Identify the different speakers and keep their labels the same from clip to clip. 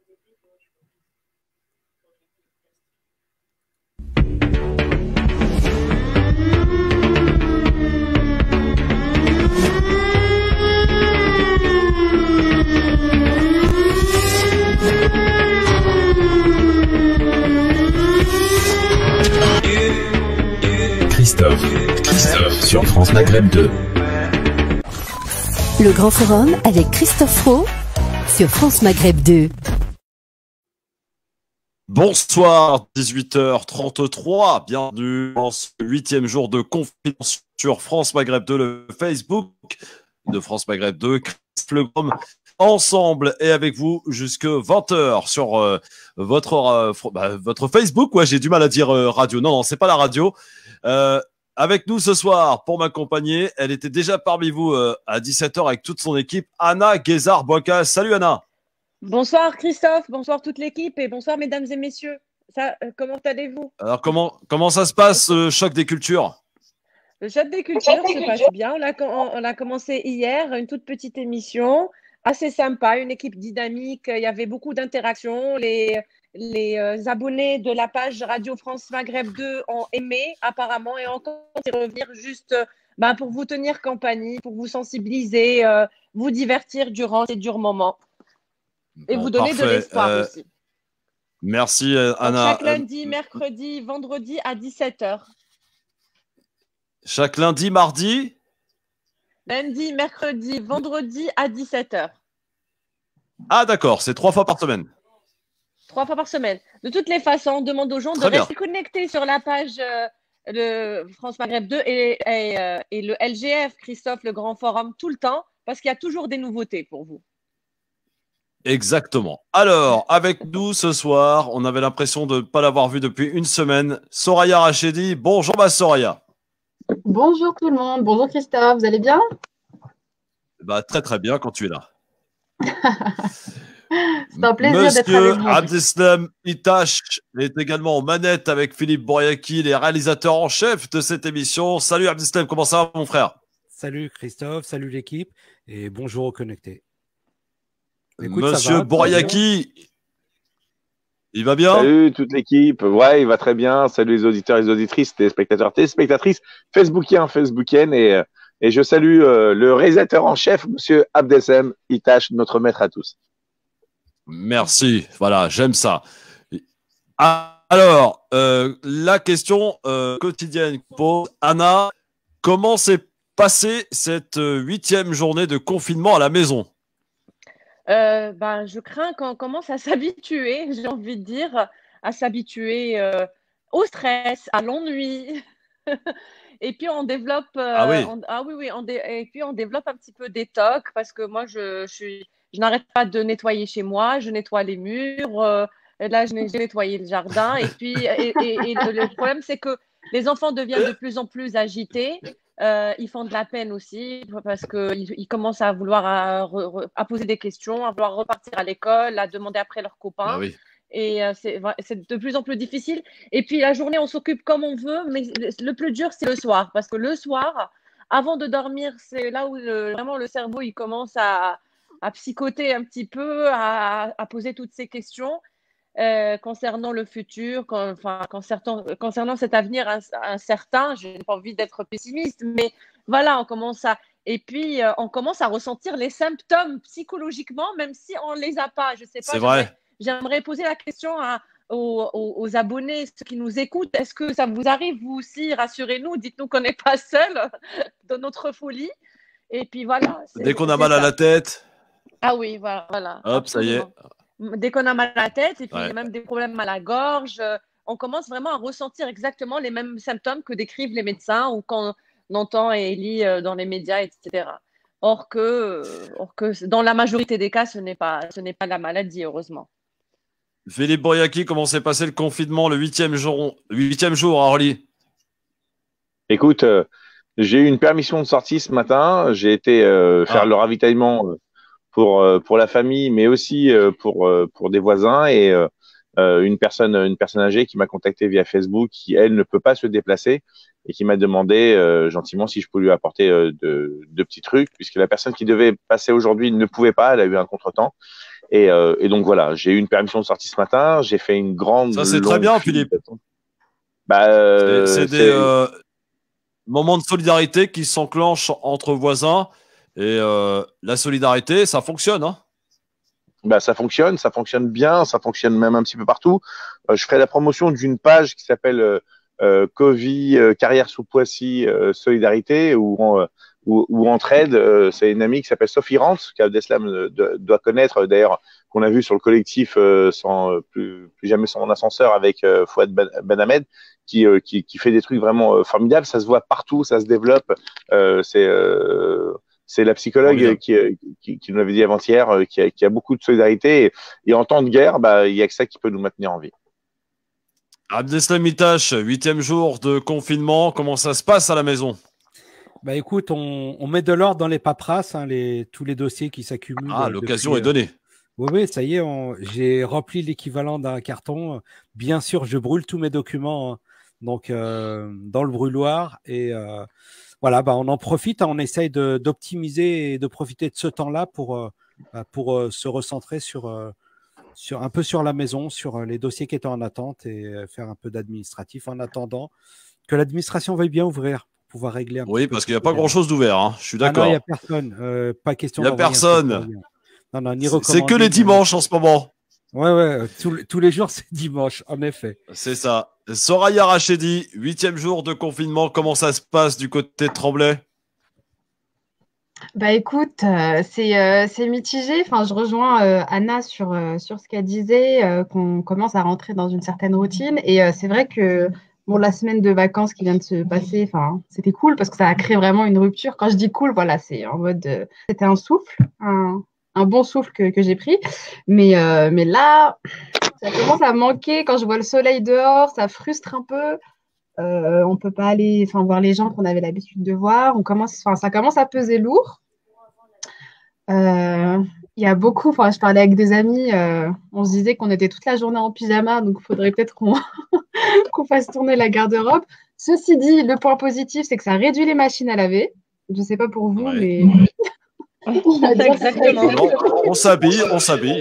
Speaker 1: Christophe sur France Maghreb 2.
Speaker 2: Le Grand Forum avec Christophe Fro sur France Maghreb 2.
Speaker 3: Bonsoir, 18h33, bienvenue dans ce 8e jour de confinement sur France Maghreb 2, le Facebook de France Maghreb 2, Christophe Legrom, ensemble et avec vous jusque 20h sur votre Facebook. Ouais, j'ai du mal à dire radio. Non, c'est pas la radio. Avec nous ce soir pour m'accompagner, elle était déjà parmi vous à 17h avec toute son équipe, Anna Guézard-Boicaz. Salut Anna.
Speaker 4: Bonsoir Christophe, bonsoir toute l'équipe et bonsoir mesdames et messieurs. Comment allez-vous?
Speaker 3: Alors comment ça se passe, choc des cultures?
Speaker 4: Le choc des cultures se passe bien. On a commencé hier une toute petite émission assez sympa, une équipe dynamique. Il y avait beaucoup d'interactions. Les abonnés de la page Radio France Maghreb 2 ont aimé apparemment et on compte y revenir juste pour vous tenir compagnie, pour vous sensibiliser, vous divertir durant ces durs moments et vous donner de l'espoir aussi.
Speaker 3: Merci Anna.
Speaker 4: Donc, chaque lundi, mercredi, vendredi à 17h.
Speaker 3: Chaque lundi, mardi?
Speaker 4: Lundi, mercredi, vendredi à 17h.
Speaker 3: Ah d'accord, c'est 3 fois par semaine.
Speaker 4: 3 fois par semaine. De toutes les façons, on demande aux gens de rester connectés sur la page de France Maghreb 2 et le LGF, Christophe, le Grand Forum, tout le temps, parce qu'il y a toujours des nouveautés pour vous.
Speaker 3: Exactement. Alors, avec nous ce soir, on avait l'impression de ne pas l'avoir vu depuis une semaine, Soraya Rachedi. Bonjour ma Soraya.
Speaker 5: Bonjour tout le monde, bonjour Christophe, vous allez bien?
Speaker 3: Très très bien quand tu es là.
Speaker 5: C'est un plaisir d'être avec vous.
Speaker 3: Monsieur Abdeslam Itache est également aux manettes avec Philippe Bouriaki, les réalisateurs en chef de cette émission. Salut Abdeslam, comment ça va mon frère?
Speaker 6: Salut Christophe, salut l'équipe et bonjour aux connectés.
Speaker 3: Écoute, Monsieur Bouriaki, il va bien?
Speaker 7: Salut toute l'équipe, ouais il va très bien. Salut les auditeurs et les auditrices, téléspectateurs, téléspectatrices, Facebookiennes et je salue le réalisateur en chef, Monsieur Abdeslam Itache, notre maître à tous.
Speaker 3: Merci, voilà, j'aime ça. Alors, la question quotidienne qu'on pose, Anna, comment s'est passée cette 8e journée de confinement à la maison?
Speaker 4: Je crains qu'on commence à s'habituer, j'ai envie de dire, à s'habituer au stress, à l'ennui. Et puis on développe, et puis on développe un petit peu des tocs parce que moi je n'arrête pas de nettoyer chez moi, je nettoie les murs, et là j'ai nettoyé le jardin et puis le problème c'est que les enfants deviennent de plus en plus agités, ils font de la peine aussi parce qu'ils commencent à vouloir à poser des questions, à vouloir repartir à l'école, à demander après leurs copains.
Speaker 3: Oui.
Speaker 4: Et c'est de plus en plus difficile. Et puis la journée, on s'occupe comme on veut, mais le plus dur, c'est le soir. Parce que le soir, avant de dormir, c'est là où vraiment le cerveau il commence à psychoter un petit peu, à poser toutes ces questions concernant le futur, concernant cet avenir incertain. Je n'ai pas envie d'être pessimiste, mais voilà, et puis on commence à ressentir les symptômes psychologiquement, même si on ne les a pas. Je sais pas.
Speaker 3: C'est vrai.
Speaker 4: J'aimerais poser la question aux abonnés, ceux qui nous écoutent. Est-ce que ça vous arrive, vous aussi? Rassurez-nous, dites-nous qu'on n'est pas seul dans notre folie. Et puis voilà.
Speaker 3: Dès qu'on a mal à la tête.
Speaker 4: Ah oui, voilà.
Speaker 3: Hop, absolument. Ça
Speaker 4: y est. Dès qu'on a mal à la tête, et puis il y a même des problèmes à la gorge, on commence vraiment à ressentir exactement les mêmes symptômes que décrivent les médecins ou qu'on entend et lit dans les médias, etc. Or que dans la majorité des cas, ce n'est pas la maladie, heureusement.
Speaker 3: Philippe Bouriaki, comment s'est passé le confinement, le 8e jour à Orly?
Speaker 7: Écoute, j'ai eu une permission de sortie ce matin. J'ai été faire le ravitaillement pour la famille, mais aussi pour des voisins et une personne âgée qui m'a contacté via Facebook, qui elle ne peut pas se déplacer et qui m'a demandé gentiment si je pouvais lui apporter de petits trucs, puisque la personne qui devait passer aujourd'hui ne pouvait pas, elle a eu un contretemps. Et donc voilà, j'ai eu une permission de sortie ce matin. J'ai fait une grande.
Speaker 3: Ça, c'est très bien, Philippe. C'est des moments de solidarité qui s'enclenchent entre voisins. Et la solidarité, ça fonctionne, hein?
Speaker 7: Ça fonctionne bien, ça fonctionne même un petit peu partout. Je ferai la promotion d'une page qui s'appelle Covid Carrière sous Poissy Solidarité ou Entraide. C'est une amie qui s'appelle Sophie Rantz, qu'Abdeslam doit connaître d'ailleurs, qu'on a vu sur le collectif sans plus jamais sans mon ascenseur avec Fouad Ben Ahmed, qui fait des trucs vraiment formidables. Ça se voit partout, ça se développe. C'est la psychologue qui nous l'avait dit avant-hier, qui a beaucoup de solidarité. Et en temps de guerre, il n'y a que ça qui peut nous maintenir en vie.
Speaker 3: Abdeslam Itache, 8e jour de confinement. Comment ça se passe à la maison?
Speaker 6: Écoute, on met de l'ordre dans les paperasses, hein, tous les dossiers qui s'accumulent.
Speaker 3: Ah, l'occasion est donnée.
Speaker 6: Oui, ça y est, j'ai rempli l'équivalent d'un carton. Bien sûr, je brûle tous mes documents dans le brûloir. Et voilà, on en profite, on essaye d'optimiser et de profiter de ce temps-là pour se recentrer un peu sur la maison, sur les dossiers qui étaient en attente et faire un peu d'administratif en attendant que l'administration veuille bien ouvrir pour pouvoir régler un petit peu.
Speaker 3: Oui, parce qu'il n'y a pas grand-chose d'ouvert, hein. Je suis d'accord.
Speaker 6: Non, il n'y a personne. Pas question.
Speaker 3: Il n'y a personne.
Speaker 6: Non, ni
Speaker 3: c'est que les dimanches en ce moment.
Speaker 6: Ouais, tous les jours, c'est dimanche, en effet.
Speaker 3: C'est ça. Soraya Rachedi, 8e jour de confinement. Comment ça se passe du côté de Tremblay?
Speaker 5: Écoute, c'est mitigé. Enfin, je rejoins Anna sur ce qu'elle disait, qu'on commence à rentrer dans une certaine routine. Et c'est vrai que la semaine de vacances qui vient de se passer, c'était cool parce que ça a créé vraiment une rupture. Quand je dis cool, voilà, c'est en mode, c'était un souffle, un bon souffle que j'ai pris. Mais là, ça commence à manquer. Quand je vois le soleil dehors, ça frustre un peu. On peut pas aller voir les gens qu'on avait l'habitude de voir. Ça commence à peser lourd. Il y a beaucoup, je parlais avec des amis, on se disait qu'on était toute la journée en pyjama, donc il faudrait peut-être qu'on fasse tourner la garde-robe. Ceci dit, le point positif, c'est que ça réduit les machines à laver. Je ne sais pas pour vous, mais...
Speaker 4: Exactement.
Speaker 3: On s'habille.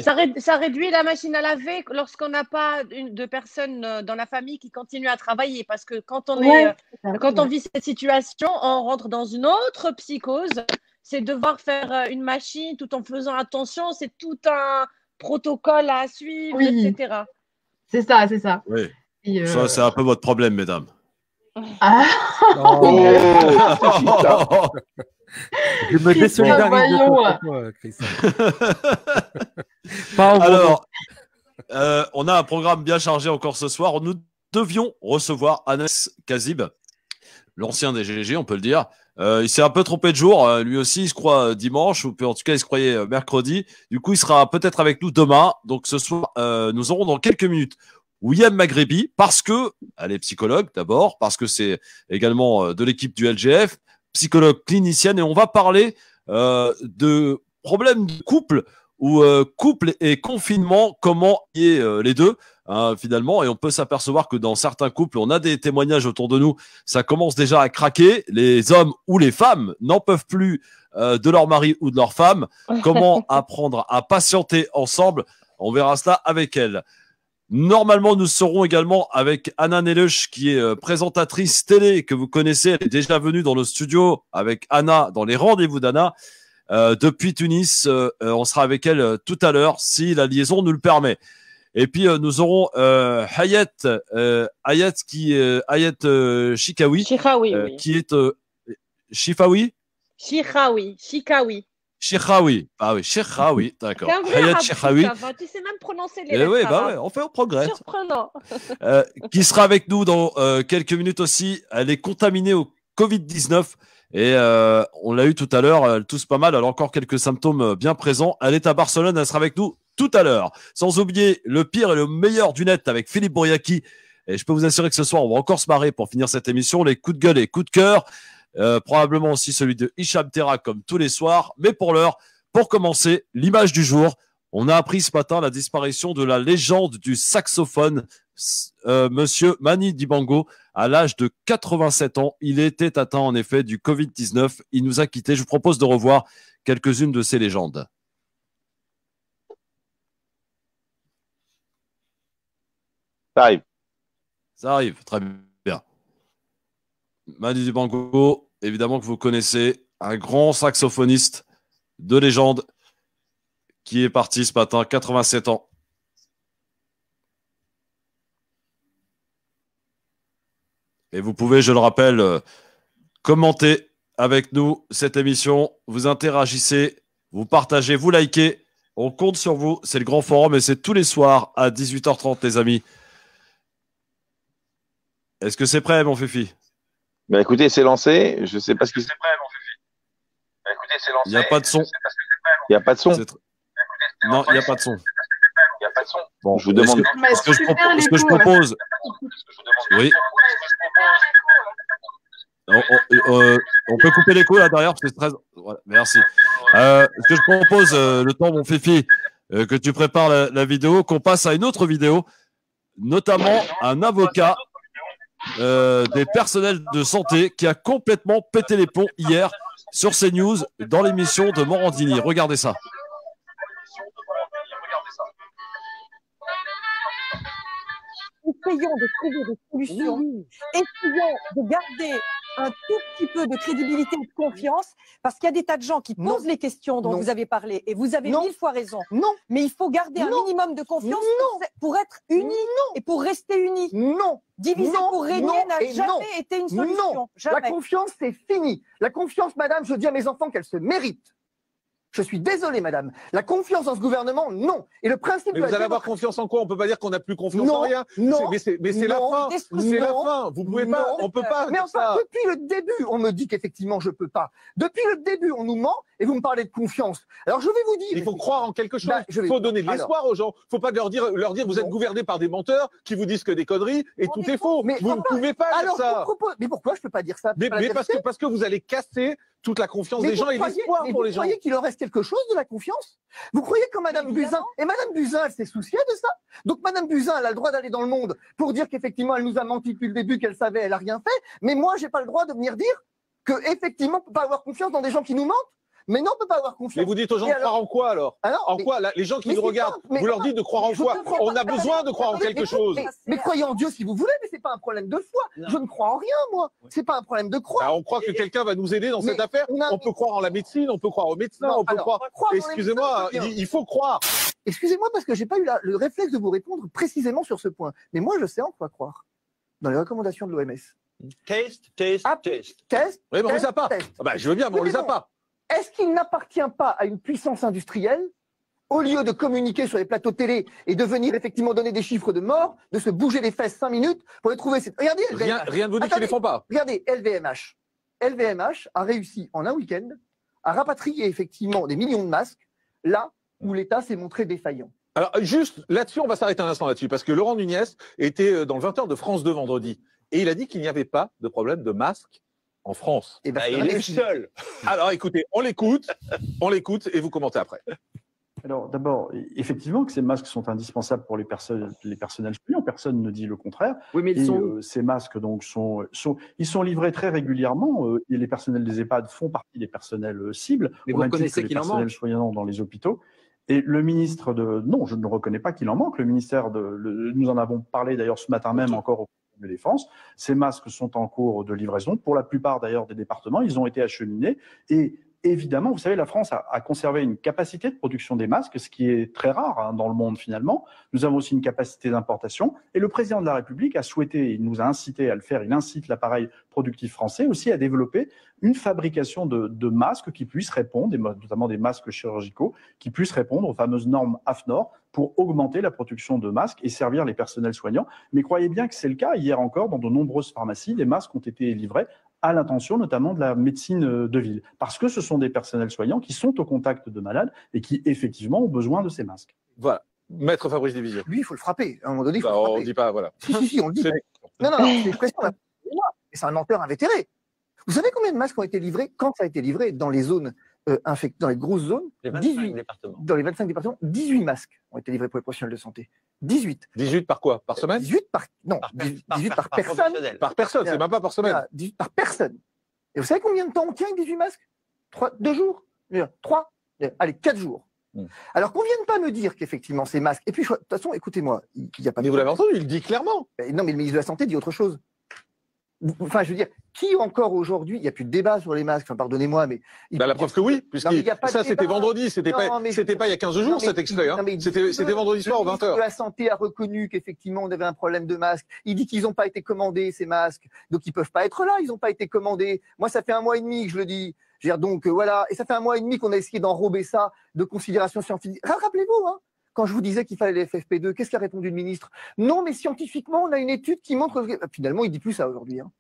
Speaker 4: Ça réduit la machine à laver lorsqu'on n'a pas de personnes dans la famille qui continuent à travailler. Parce que quand on vit cette situation, on rentre dans une autre psychose. C'est devoir faire une machine tout en faisant attention. C'est tout un protocole à suivre, etc.
Speaker 5: C'est ça.
Speaker 3: Oui. Et ça, c'est un peu votre problème, mesdames.
Speaker 5: Ah.
Speaker 6: Je me désolidarise de toi, Christophe.
Speaker 3: Alors, on a un programme bien chargé encore ce soir. Nous devions recevoir Anas Kazib, l'ancien des GG, on peut le dire. Il s'est un peu trompé de jour. Lui aussi, il se croit dimanche, ou en tout cas, il se croyait mercredi. Du coup, il sera peut-être avec nous demain. Donc, ce soir, nous aurons dans quelques minutes William Maghrebi, parce que elle est psychologue d'abord, parce que c'est également de l'équipe du LGF, psychologue clinicienne, et on va parler de problèmes de couple ou couple et confinement, comment y est les deux finalement, et on peut s'apercevoir que dans certains couples, on a des témoignages autour de nous, ça commence déjà à craquer, les hommes ou les femmes n'en peuvent plus de leur mari ou de leur femme. Comment apprendre à patienter ensemble? On verra cela avec elle. Normalement, nous serons également avec Anna Neluch, qui est présentatrice télé, que vous connaissez. Elle est déjà venue dans le studio avec Anna, dans les rendez-vous d'Anna, depuis Tunis. On sera avec elle tout à l'heure, si la liaison nous le permet. Et puis, nous aurons Hayat Chikawi,
Speaker 4: oui.
Speaker 3: qui est Shifawi
Speaker 4: Chiraoui.
Speaker 3: Ah oui, Chiraoui, d'accord.
Speaker 4: Hayat Chiraoui. Tu sais même prononcer les lettres.
Speaker 3: Oui, on fait au progrès.
Speaker 4: Surprenant.
Speaker 3: Qui sera avec nous dans quelques minutes aussi. Elle est contaminée au Covid-19 et on l'a eu tout à l'heure. Elle tousse pas mal. Elle a encore quelques symptômes bien présents. Elle est à Barcelone. Elle sera avec nous tout à l'heure. Sans oublier le pire et le meilleur du net avec Philippe Bouriaki. Et je peux vous assurer que ce soir, on va encore se marrer pour finir cette émission. Les coups de gueule et coups de cœur. Probablement aussi celui de Hicham Terra comme tous les soirs. Mais pour l'heure, pour commencer, l'image du jour. On a appris ce matin la disparition de la légende du saxophone, Monsieur Mani Dibango, à l'âge de 87 ans. Il était atteint en effet du Covid-19. Il nous a quittés. Je vous propose de revoir quelques-unes de ces légendes.
Speaker 7: Ça arrive.
Speaker 3: Ça arrive, très bien. Manu Dibango, évidemment que vous connaissez, un grand saxophoniste de légende qui est parti ce matin, 87 ans. Et vous pouvez, je le rappelle, commenter avec nous cette émission. Vous interagissez, vous partagez, vous likez. On compte sur vous. C'est le grand forum et c'est tous les soirs à 18h30, les amis. Est-ce que c'est prêt, mon Fifi?
Speaker 7: Bah, écoutez, c'est lancé. Je ne sais pas ce que c'est.
Speaker 3: Il n'y a pas de son.
Speaker 7: Il n'y a pas de son.
Speaker 3: Non, il n'y a pas de son.
Speaker 7: Bon, je vous demande.
Speaker 3: Ce que je propose. Oui. On peut couper l'écho là derrière parce que c'est très. Voilà, merci. Ce que je propose, le temps, mon Fifi, que tu prépares la vidéo, qu'on passe à une autre vidéo, notamment un avocat des personnels de santé qui a complètement pété les plombs hier sur CNews dans l'émission de Morandini. Regardez ça.
Speaker 8: Essayons de trouver des solutions, essayons de garder un tout petit peu de crédibilité et de confiance, parce qu'il y a des tas de gens qui posent les questions dont vous avez parlé, et vous avez 1000 fois raison. Non. Mais il faut garder un minimum de confiance pour être unis et pour rester unis.
Speaker 9: Non.
Speaker 8: Diviser pour régner n'a jamais été une solution.
Speaker 9: Non.
Speaker 8: Jamais.
Speaker 9: La confiance, c'est fini. La confiance, madame, je dis à mes enfants qu'elle se mérite. Je suis désolé, madame. La confiance dans ce gouvernement, non. Et le principe.
Speaker 10: Mais vous allez avoir confiance en quoi? On peut pas dire qu'on n'a plus confiance en rien.
Speaker 9: Non.
Speaker 10: Mais c'est la fin. C'est la fin. Vous pouvez pas. On peut pas.
Speaker 9: Mais enfin, depuis le début, on me dit qu'effectivement, je peux pas. Depuis le début, on nous ment et vous me parlez de confiance. Alors, je vais vous dire.
Speaker 10: Il faut croire en quelque chose. Il faut donner de l'espoir aux gens. Il faut pas leur dire vous êtes gouvernés par des menteurs qui vous disent que des conneries et tout est faux. Mais vous ne pouvez pas dire ça.
Speaker 9: Mais pourquoi je peux pas dire ça?
Speaker 10: Mais parce que vous allez casser toute la confiance des gens et l'espoir pour les gens.
Speaker 9: Vous croyez qu'il en reste quelque chose de la confiance? Vous croyez que Madame Buzyn, et Madame Buzyn, elle s'est souciée de ça? Donc Madame Buzyn, elle a le droit d'aller dans le monde pour dire qu'effectivement, elle nous a menti depuis le début, qu'elle savait, elle a rien fait. Mais moi, j'ai pas le droit de venir dire que effectivement, on peut pas avoir confiance dans des gens qui nous mentent. Mais non, on ne peut pas avoir confiance.
Speaker 10: Mais vous dites aux gens de croire en quoi alors? En quoi les gens qui nous regardent, vous leur dites de croire en quoi? On a besoin de croire en quelque chose.
Speaker 9: Mais croyez en Dieu si vous voulez, mais c'est pas un problème de foi. Je ne crois en rien, moi. C'est pas un problème de croire.
Speaker 10: On croit que quelqu'un va nous aider dans cette affaire. On peut croire en la médecine, on peut croire aux médecins, on peut croire. Excusez-moi, il faut croire.
Speaker 9: Excusez-moi parce que j'ai pas eu le réflexe de vous répondre précisément sur ce point. Mais moi, je sais en quoi croire. Dans les recommandations de l'OMS.
Speaker 10: Test.
Speaker 9: Oui,
Speaker 10: mais on les a pas. Je veux bien, mais on les a pas.
Speaker 9: Est-ce qu'il n'appartient pas à une puissance industrielle, au lieu de communiquer sur les plateaux télé et de venir effectivement donner des chiffres de morts, de se bouger les fesses 5 minutes pour les trouver? Regardez,
Speaker 10: rien ne vous dit qu'ils ne les font pas.
Speaker 9: Regardez, LVMH. LVMH a réussi en un week-end à rapatrier effectivement des millions de masques là où l'État s'est montré défaillant.
Speaker 10: Alors juste là-dessus, on va s'arrêter un instant là-dessus, parce que Laurent Nunez était dans le 20h de France 2 vendredi, et il a dit qu'il n'y avait pas de problème de masques en France.
Speaker 9: Et
Speaker 10: il est seul. Alors écoutez, on l'écoute et vous commentez après.
Speaker 11: Alors d'abord, effectivement que ces masques sont indispensables pour les personnels soignants, personne ne dit le contraire.
Speaker 9: Oui, mais
Speaker 11: ces masques donc ils sont livrés très régulièrement et les personnels des EHPAD font partie des personnels cibles.
Speaker 12: Mais vous reconnaissez qu'il en manque?
Speaker 11: Les personnels soignants dans les hôpitaux. Et le ministre non, je ne reconnais pas qu'il en manque. Le ministère nous en avons parlé d'ailleurs ce matin même encore au de défense. Ces masques sont en cours de livraison. Pour la plupart d'ailleurs des départements, ils ont été acheminés. Et évidemment, vous savez, la France a conservé une capacité de production des masques, ce qui est très rare dans le monde finalement. Nous avons aussi une capacité d'importation. Et le président de la République a souhaité, il nous a incité à le faire, il incite l'appareil productif français aussi à développer une fabrication de masques qui puissent répondre, notamment des masques chirurgicaux, qui puissent répondre aux fameuses normes AFNOR pour augmenter la production de masques et servir les personnels soignants. Mais croyez bien que c'est le cas. Hier encore, dans de nombreuses pharmacies, des masques ont été livrés à l'intention notamment de la médecine de ville, parce que ce sont des personnels soignants qui sont au contact de malades et qui effectivement ont besoin de ces masques.
Speaker 10: Voilà. Maître Fabrice Division.
Speaker 9: Lui, il faut le frapper. À un moment donné, il faut le frapper.
Speaker 10: On ne dit pas, voilà.
Speaker 9: Si, on le dit. Non, c'est l'expression. Et c'est un menteur invétéré. Vous savez combien de masques ont été livrés quand ça a été livré dans les zones infectées, dans les grosses zones?
Speaker 12: Les 25 départements.
Speaker 9: Dans les 25 départements, 18 masques ont été livrés pour les professionnels de santé. 18.
Speaker 10: 18 par quoi? Par semaine?
Speaker 9: 18 par personne.
Speaker 10: Par personne, c'est même pas par semaine.
Speaker 9: 18 par personne. Et vous savez combien de temps on tient avec 18 masques? 2 jours? 3? Allez, 4 jours. Alors qu'on ne vienne pas me dire qu'effectivement ces masques. Et puis, de toute façon, écoutez-moi, il n'y a pas.
Speaker 10: Mais vous l'avez entendu, il le dit clairement.
Speaker 9: Non, mais le ministre de la Santé dit autre chose. Enfin, je veux dire, qui encore aujourd'hui, il n'y a plus de débat sur les masques, enfin, pardonnez-moi, mais.
Speaker 10: La preuve que oui, puisque ça c'était vendredi, c'était pas il y a 15 jours cet extrait. C'était vendredi soir aux 20h.
Speaker 9: Le ministre de la Santé a reconnu qu'effectivement on avait un problème de masques. Il dit qu'ils n'ont pas été commandés, ces masques. Donc ils ne peuvent pas être là, ils n'ont pas été commandés. Moi, ça fait 1 mois et demi que je le dis. Je veux dire, donc voilà, et ça fait 1 mois et demi qu'on a essayé d'enrober ça de considérations scientifiques. Rappelez-vous, hein, quand je vous disais qu'il fallait les FFP2, qu'est-ce qu'a répondu le ministre? Non, mais scientifiquement, on a une étude qui montre que... Finalement, il dit plus ça aujourd'hui. Hein.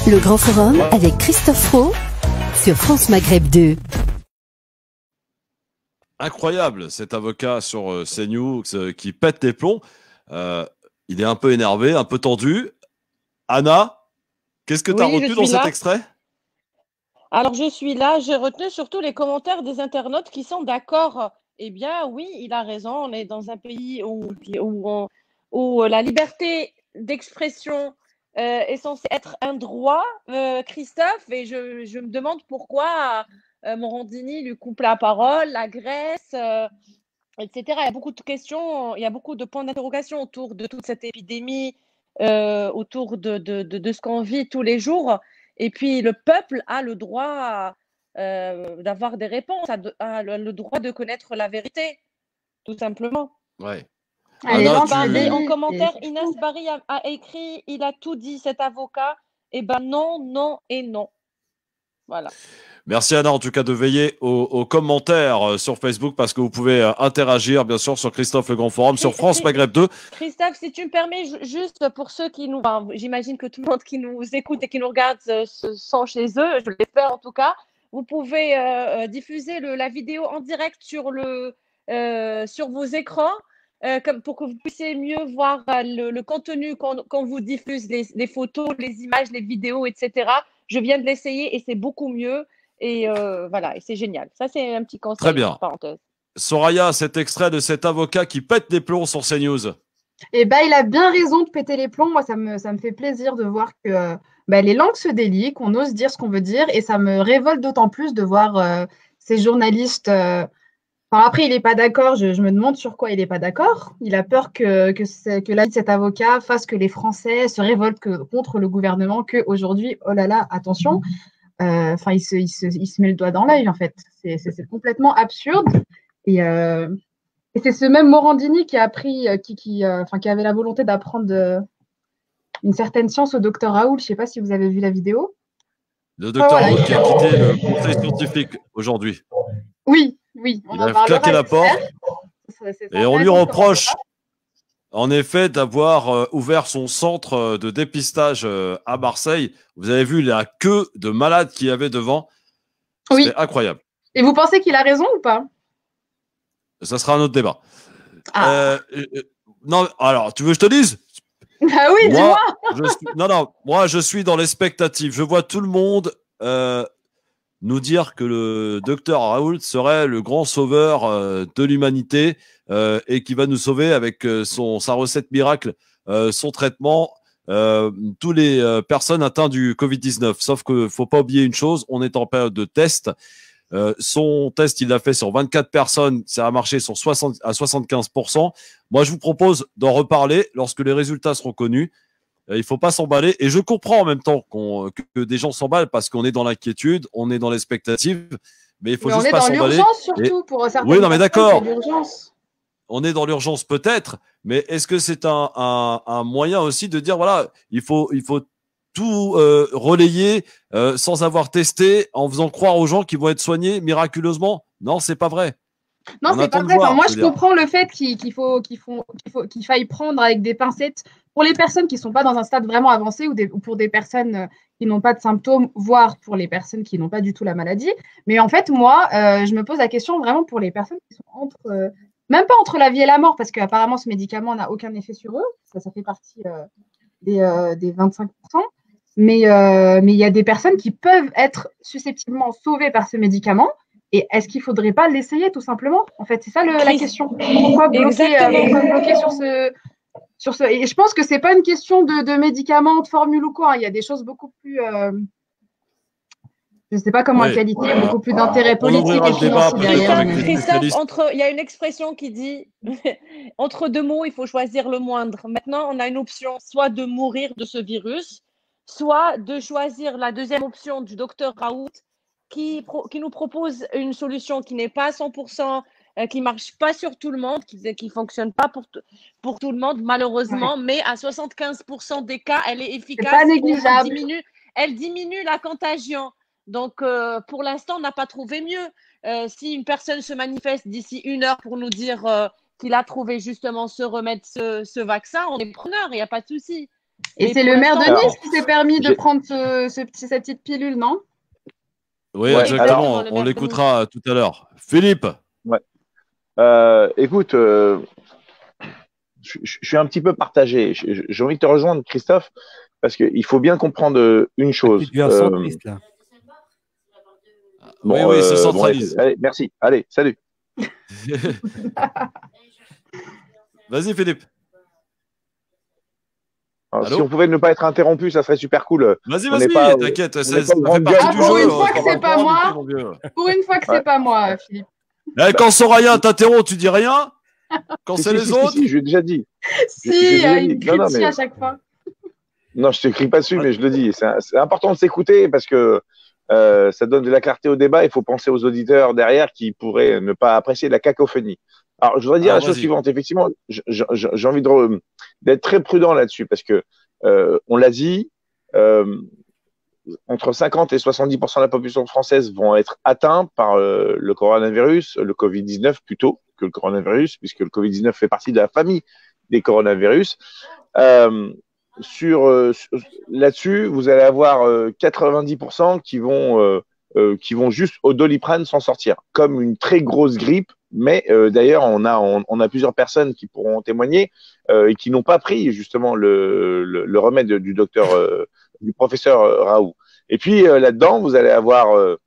Speaker 2: Le Grand Forum avec Christophe Roux sur France Maghreb 2.
Speaker 3: Incroyable, cet avocat sur CNews qui pète les plombs. Il est un peu énervé, un peu tendu. Anna, qu'est-ce que tu as retenu dans cet extrait?
Speaker 4: Alors, je suis là. J'ai retenu surtout les commentaires des internautes qui sont d'accord. Eh bien, oui, il a raison. On est dans un pays où la liberté d'expression est censée être un droit, Christophe. Et je me demande pourquoi Morandini lui coupe la parole, l'agresse, etc. Il y a beaucoup de questions, il y a beaucoup de points d'interrogation autour de toute cette épidémie, autour de ce qu'on vit tous les jours. Et puis, le peuple a le droit d'avoir des réponses, a le droit de connaître la vérité, tout simplement.
Speaker 3: Ouais.
Speaker 4: En commentaire, Inès Barry a écrit « Il a tout dit, cet avocat ». Eh ben non, non et non. Voilà.
Speaker 3: Merci Anna, en tout cas, de veiller aux commentaires sur Facebook parce que vous pouvez interagir, bien sûr, sur Christophe Le Grand Forum, sur France Maghreb 2.
Speaker 4: Christophe, si tu me permets, juste pour ceux qui nous... Enfin, j'imagine que tout le monde qui nous écoute et qui nous regarde sont chez eux, je l'espère en tout cas. Vous pouvez diffuser la vidéo en direct sur vos écrans pour que vous puissiez mieux voir le contenu quand vous diffuse les photos, les images, les vidéos, etc. Je viens de l'essayer et c'est beaucoup mieux. Et voilà, et c'est génial. Ça, c'est un petit conseil.
Speaker 3: Très bien.
Speaker 4: Parenthèse.
Speaker 3: Soraya, cet extrait de cet avocat qui pète les plombs sur CNews.
Speaker 5: Eh ben, il a bien raison de péter les plombs. Moi, ça me fait plaisir de voir que les langues se délient, qu'on ose dire ce qu'on veut dire. Et ça me révolte d'autant plus de voir ces journalistes. Après, il n'est pas d'accord. Je me demande sur quoi il n'est pas d'accord. Il a peur que l'avis de cet avocat fasse que les Français se révoltent contre le gouvernement, qu'aujourd'hui, oh là là, attention. Il se met le doigt dans l'œil, en fait. C'est complètement absurde. Et c'est ce même Morandini qui a appris, qui avait la volonté d'apprendre une certaine science au docteur Raoult. Je ne sais pas si vous avez vu la vidéo.
Speaker 3: Le docteur Raoult qui a quitté le conseil scientifique aujourd'hui.
Speaker 5: Oui.
Speaker 3: Il a claqué la porte. Et on lui reproche, en effet, d'avoir ouvert son centre de dépistage à Marseille. Vous avez vu la queue de malades qu'il y avait devant.
Speaker 5: Oui.
Speaker 3: C'est incroyable.
Speaker 5: Et vous pensez qu'il a raison ou pas?
Speaker 3: Ça sera un autre débat. Non, alors, tu veux que je te dise?
Speaker 5: Ah oui, dis-moi.
Speaker 3: Moi, je suis dans l'expectative. Je vois tout le monde nous dire que le docteur Raoult serait le grand sauveur de l'humanité et qui va nous sauver avec sa recette miracle, son traitement, tous les personnes atteintes du Covid-19. Sauf qu'il ne faut pas oublier une chose, on est en période de test. Son test, il l'a fait sur 24 personnes, ça a marché sur 75%. Moi, je vous propose d'en reparler lorsque les résultats seront connus. Il ne faut pas s'emballer. Et je comprends en même temps que des gens s'emballent parce qu'on est dans l'inquiétude, on est dans l'expectative, mais il faut juste pas s'emballer.
Speaker 5: On est dans l'urgence surtout pour certaines
Speaker 3: Oui, non, mais d'accord.
Speaker 5: On
Speaker 3: est dans l'urgence peut-être, mais est-ce que c'est un moyen aussi de dire, voilà, il faut tout relayer sans avoir testé, en faisant croire aux gens qu'ils vont être soignés miraculeusement? Non, c'est pas vrai.
Speaker 5: Non, c'est pas vrai. Moi, je comprends le fait qu'il faille prendre avec des pincettes pour les personnes qui ne sont pas dans un stade vraiment avancé ou pour des personnes qui n'ont pas de symptômes, voire pour les personnes qui n'ont pas du tout la maladie. Mais en fait, moi, je me pose la question vraiment pour les personnes qui sont même pas entre la vie et la mort, parce qu'apparemment, ce médicament n'a aucun effet sur eux. Ça fait partie des 25%. Mais il y a des personnes qui peuvent être susceptiblement sauvées par ce médicament. Et est-ce qu'il ne faudrait pas l'essayer tout simplement? En fait, c'est ça la question. Pourquoi bloquer sur ce... Et je pense que ce n'est pas une question de médicaments, de formule ou quoi. Il y a des choses beaucoup plus Je ne sais pas comment elle qualifie, il y a beaucoup plus d'intérêt politique et financier derrière.
Speaker 4: Christophe, il y a une expression qui dit entre deux mots, il faut choisir le moindre. Maintenant, on a une option soit de mourir de ce virus, soit de choisir la deuxième option du docteur Raoult qui nous propose une solution qui n'est pas à 100%, qui ne marche pas sur tout le monde, qui ne fonctionne pas pour tout le monde, malheureusement, mais à 75% des cas, elle est efficace.
Speaker 5: C'est pas négligeable.
Speaker 4: Elle diminue la contagion. Donc, pour l'instant, on n'a pas trouvé mieux. Si une personne se manifeste d'ici 1 heure pour nous dire qu'il a trouvé justement ce remède, ce vaccin, on est preneur, il n'y a pas de souci.
Speaker 5: Et c'est le maire de Nice qui s'est permis de prendre cette petite pilule, non?
Speaker 3: Oui, exactement. Alors, on l'écoutera tout à l'heure. Philippe.
Speaker 7: Ouais. Écoute, je suis un petit peu partagé. J'ai envie de te rejoindre, Christophe, parce qu'il faut bien comprendre une chose.
Speaker 3: Bon, oui, se centralise.
Speaker 7: Allez, merci. Allez, salut.
Speaker 3: Vas-y, Philippe.
Speaker 7: Alors, si on pouvait ne pas être interrompu, ça serait super cool.
Speaker 3: Vas-y, t'inquiète, ça fait partie du
Speaker 5: jeu. Pour une fois que c'est pas moi. Pour une fois que c'est pas moi, Philippe.
Speaker 3: Quand Soraya t'interrompt, tu dis rien. Quand c'est les autres.
Speaker 7: Si, je l'ai déjà dit.
Speaker 5: Si, il crie dessus à chaque fois.
Speaker 7: Non, je te crie pas dessus, mais je le dis. C'est important de s'écouter parce que ça donne de la clarté au débat. Il faut penser aux auditeurs derrière qui pourraient ne pas apprécier la cacophonie. Alors, je voudrais dire la chose suivante. Effectivement, j'ai envie d'être très prudent là-dessus parce que on l'a dit, entre 50 et 70% de la population française vont être atteints par le coronavirus, le Covid-19 plutôt que le coronavirus, puisque le Covid-19 fait partie de la famille des coronavirus. Là-dessus, vous allez avoir 90% qui vont juste au Doliprane s'en sortir, comme une très grosse grippe. Mais d'ailleurs, on a plusieurs personnes qui pourront témoigner et qui n'ont pas pris justement le remède du professeur Raoult. Et puis là-dedans, vous allez avoir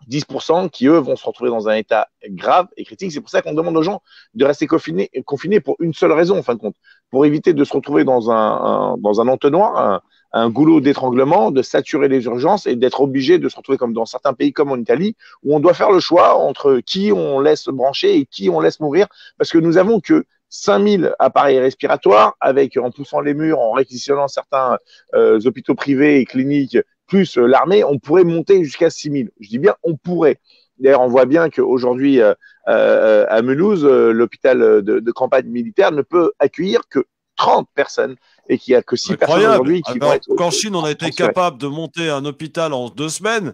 Speaker 7: 10% qui, eux, vont se retrouver dans un état grave et critique. C'est pour ça qu'on demande aux gens de rester confinés pour une seule raison, en fin de compte, pour éviter de se retrouver dans un entonnoir, un goulot d'étranglement, de saturer les urgences et d'être obligé de se retrouver comme dans certains pays comme en Italie, où on doit faire le choix entre qui on laisse brancher et qui on laisse mourir, parce que nous avons que 5000 appareils respiratoires, en poussant les murs, en réquisitionnant certains hôpitaux privés et cliniques, plus l'armée, on pourrait monter jusqu'à 6000. Je dis bien on pourrait. D'ailleurs, on voit bien qu'aujourd'hui, à Mulhouse, l'hôpital de campagne militaire ne peut accueillir que 30 personnes et qu'il n'y a que 6 personnes aujourd'hui qui vont être...
Speaker 3: Qu'en Chine, on a été capable de monter un hôpital en 2 semaines.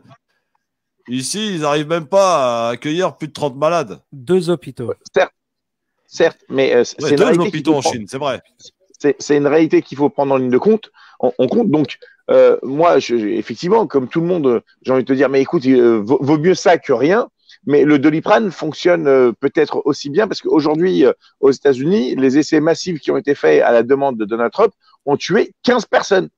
Speaker 3: Ici, ils n'arrivent même pas à accueillir plus de 30 malades.
Speaker 6: 2 hôpitaux.
Speaker 7: Certes, mais c'est une
Speaker 3: 2
Speaker 7: réalité
Speaker 3: hôpitaux en Chine, c'est vrai.
Speaker 7: C'est une réalité qu'il faut prendre en ligne de compte. On compte donc... moi, effectivement, comme tout le monde, j'ai envie de te dire, mais écoute, vaut mieux ça que rien. Mais le Doliprane fonctionne peut-être aussi bien parce qu'aujourd'hui, aux États-Unis, les essais massifs qui ont été faits à la demande de Donald Trump ont tué 15 personnes.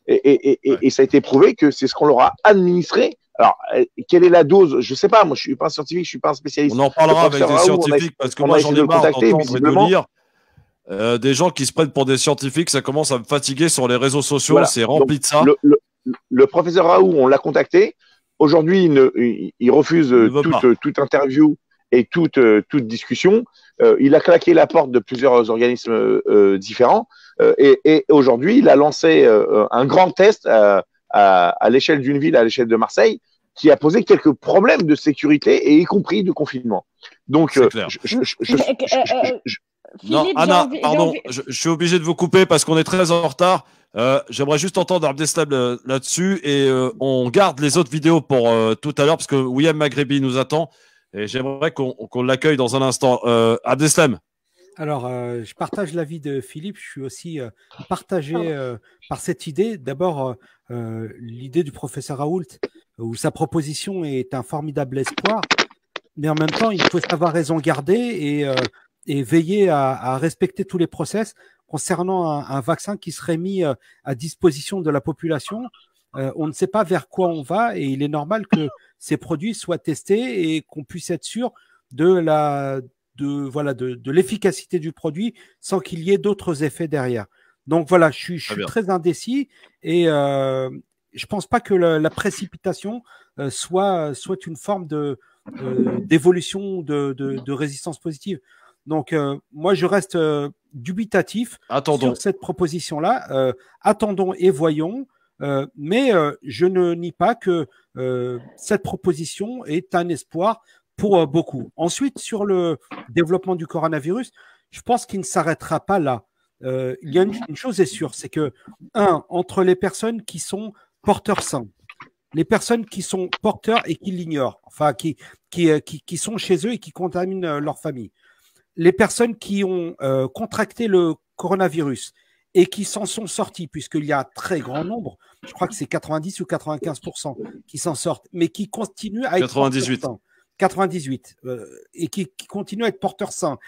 Speaker 7: Et ça a été prouvé que c'est ce qu'on leur a administré. Alors, quelle est la dose? Je sais pas. Moi, je suis pas un scientifique, je suis pas un spécialiste.
Speaker 3: On en parlera avec des scientifiques parce que moi, j'en ai marre d'entendre et de lire. Des gens qui se prennent pour des scientifiques, ça commence à me fatiguer sur les réseaux sociaux, voilà. C'est rempli de ça.
Speaker 7: Le professeur Raoult, on l'a contacté. Aujourd'hui, il refuse toute interview et toute discussion. Il a claqué la porte de plusieurs organismes différents. Et aujourd'hui, il a lancé un grand test à l'échelle d'une ville, à l'échelle de Marseille, qui a posé quelques problèmes de sécurité et y compris de confinement. Donc,
Speaker 3: non, Anna, pardon, je suis obligé de vous couper parce qu'on est très en retard. J'aimerais juste entendre Abdeslam là-dessus et on garde les autres vidéos pour tout à l'heure parce que William Maghrebi nous attend et j'aimerais qu'on l'accueille dans un instant. Abdeslam.
Speaker 6: Alors, je partage l'avis de Philippe. Je suis aussi partagé par cette idée. D'abord, l'idée du professeur Raoult où sa proposition est un formidable espoir, mais en même temps, il faut savoir raison garder et veiller à respecter tous les process concernant un vaccin qui serait mis à disposition de la population. On ne sait pas vers quoi on va et il est normal que ces produits soient testés et qu'on puisse être sûr de l'efficacité du produit sans qu'il y ait d'autres effets derrière. Donc voilà, je suis très indécis et je pense pas que la précipitation soit une forme d'évolution de résistance positive. Donc, moi, je reste dubitatif sur cette proposition-là. Attendons et voyons. Mais je ne nie pas que cette proposition est un espoir pour beaucoup. Ensuite, sur le développement du coronavirus, je pense qu'il ne s'arrêtera pas là. Il y a une chose est sûre, c'est que, entre les personnes qui sont porteurs sains, les personnes qui sont porteurs et qui l'ignorent, enfin qui sont chez eux et qui contaminent leur famille, les personnes qui ont contracté le coronavirus et qui s'en sont sortis, puisqu'il y a un très grand nombre, je crois que c'est 90 ou 95% qui s'en sortent, mais qui continuent à être
Speaker 3: 98.
Speaker 6: porteurs sains. 98 et qui continuent à être porteurs sains.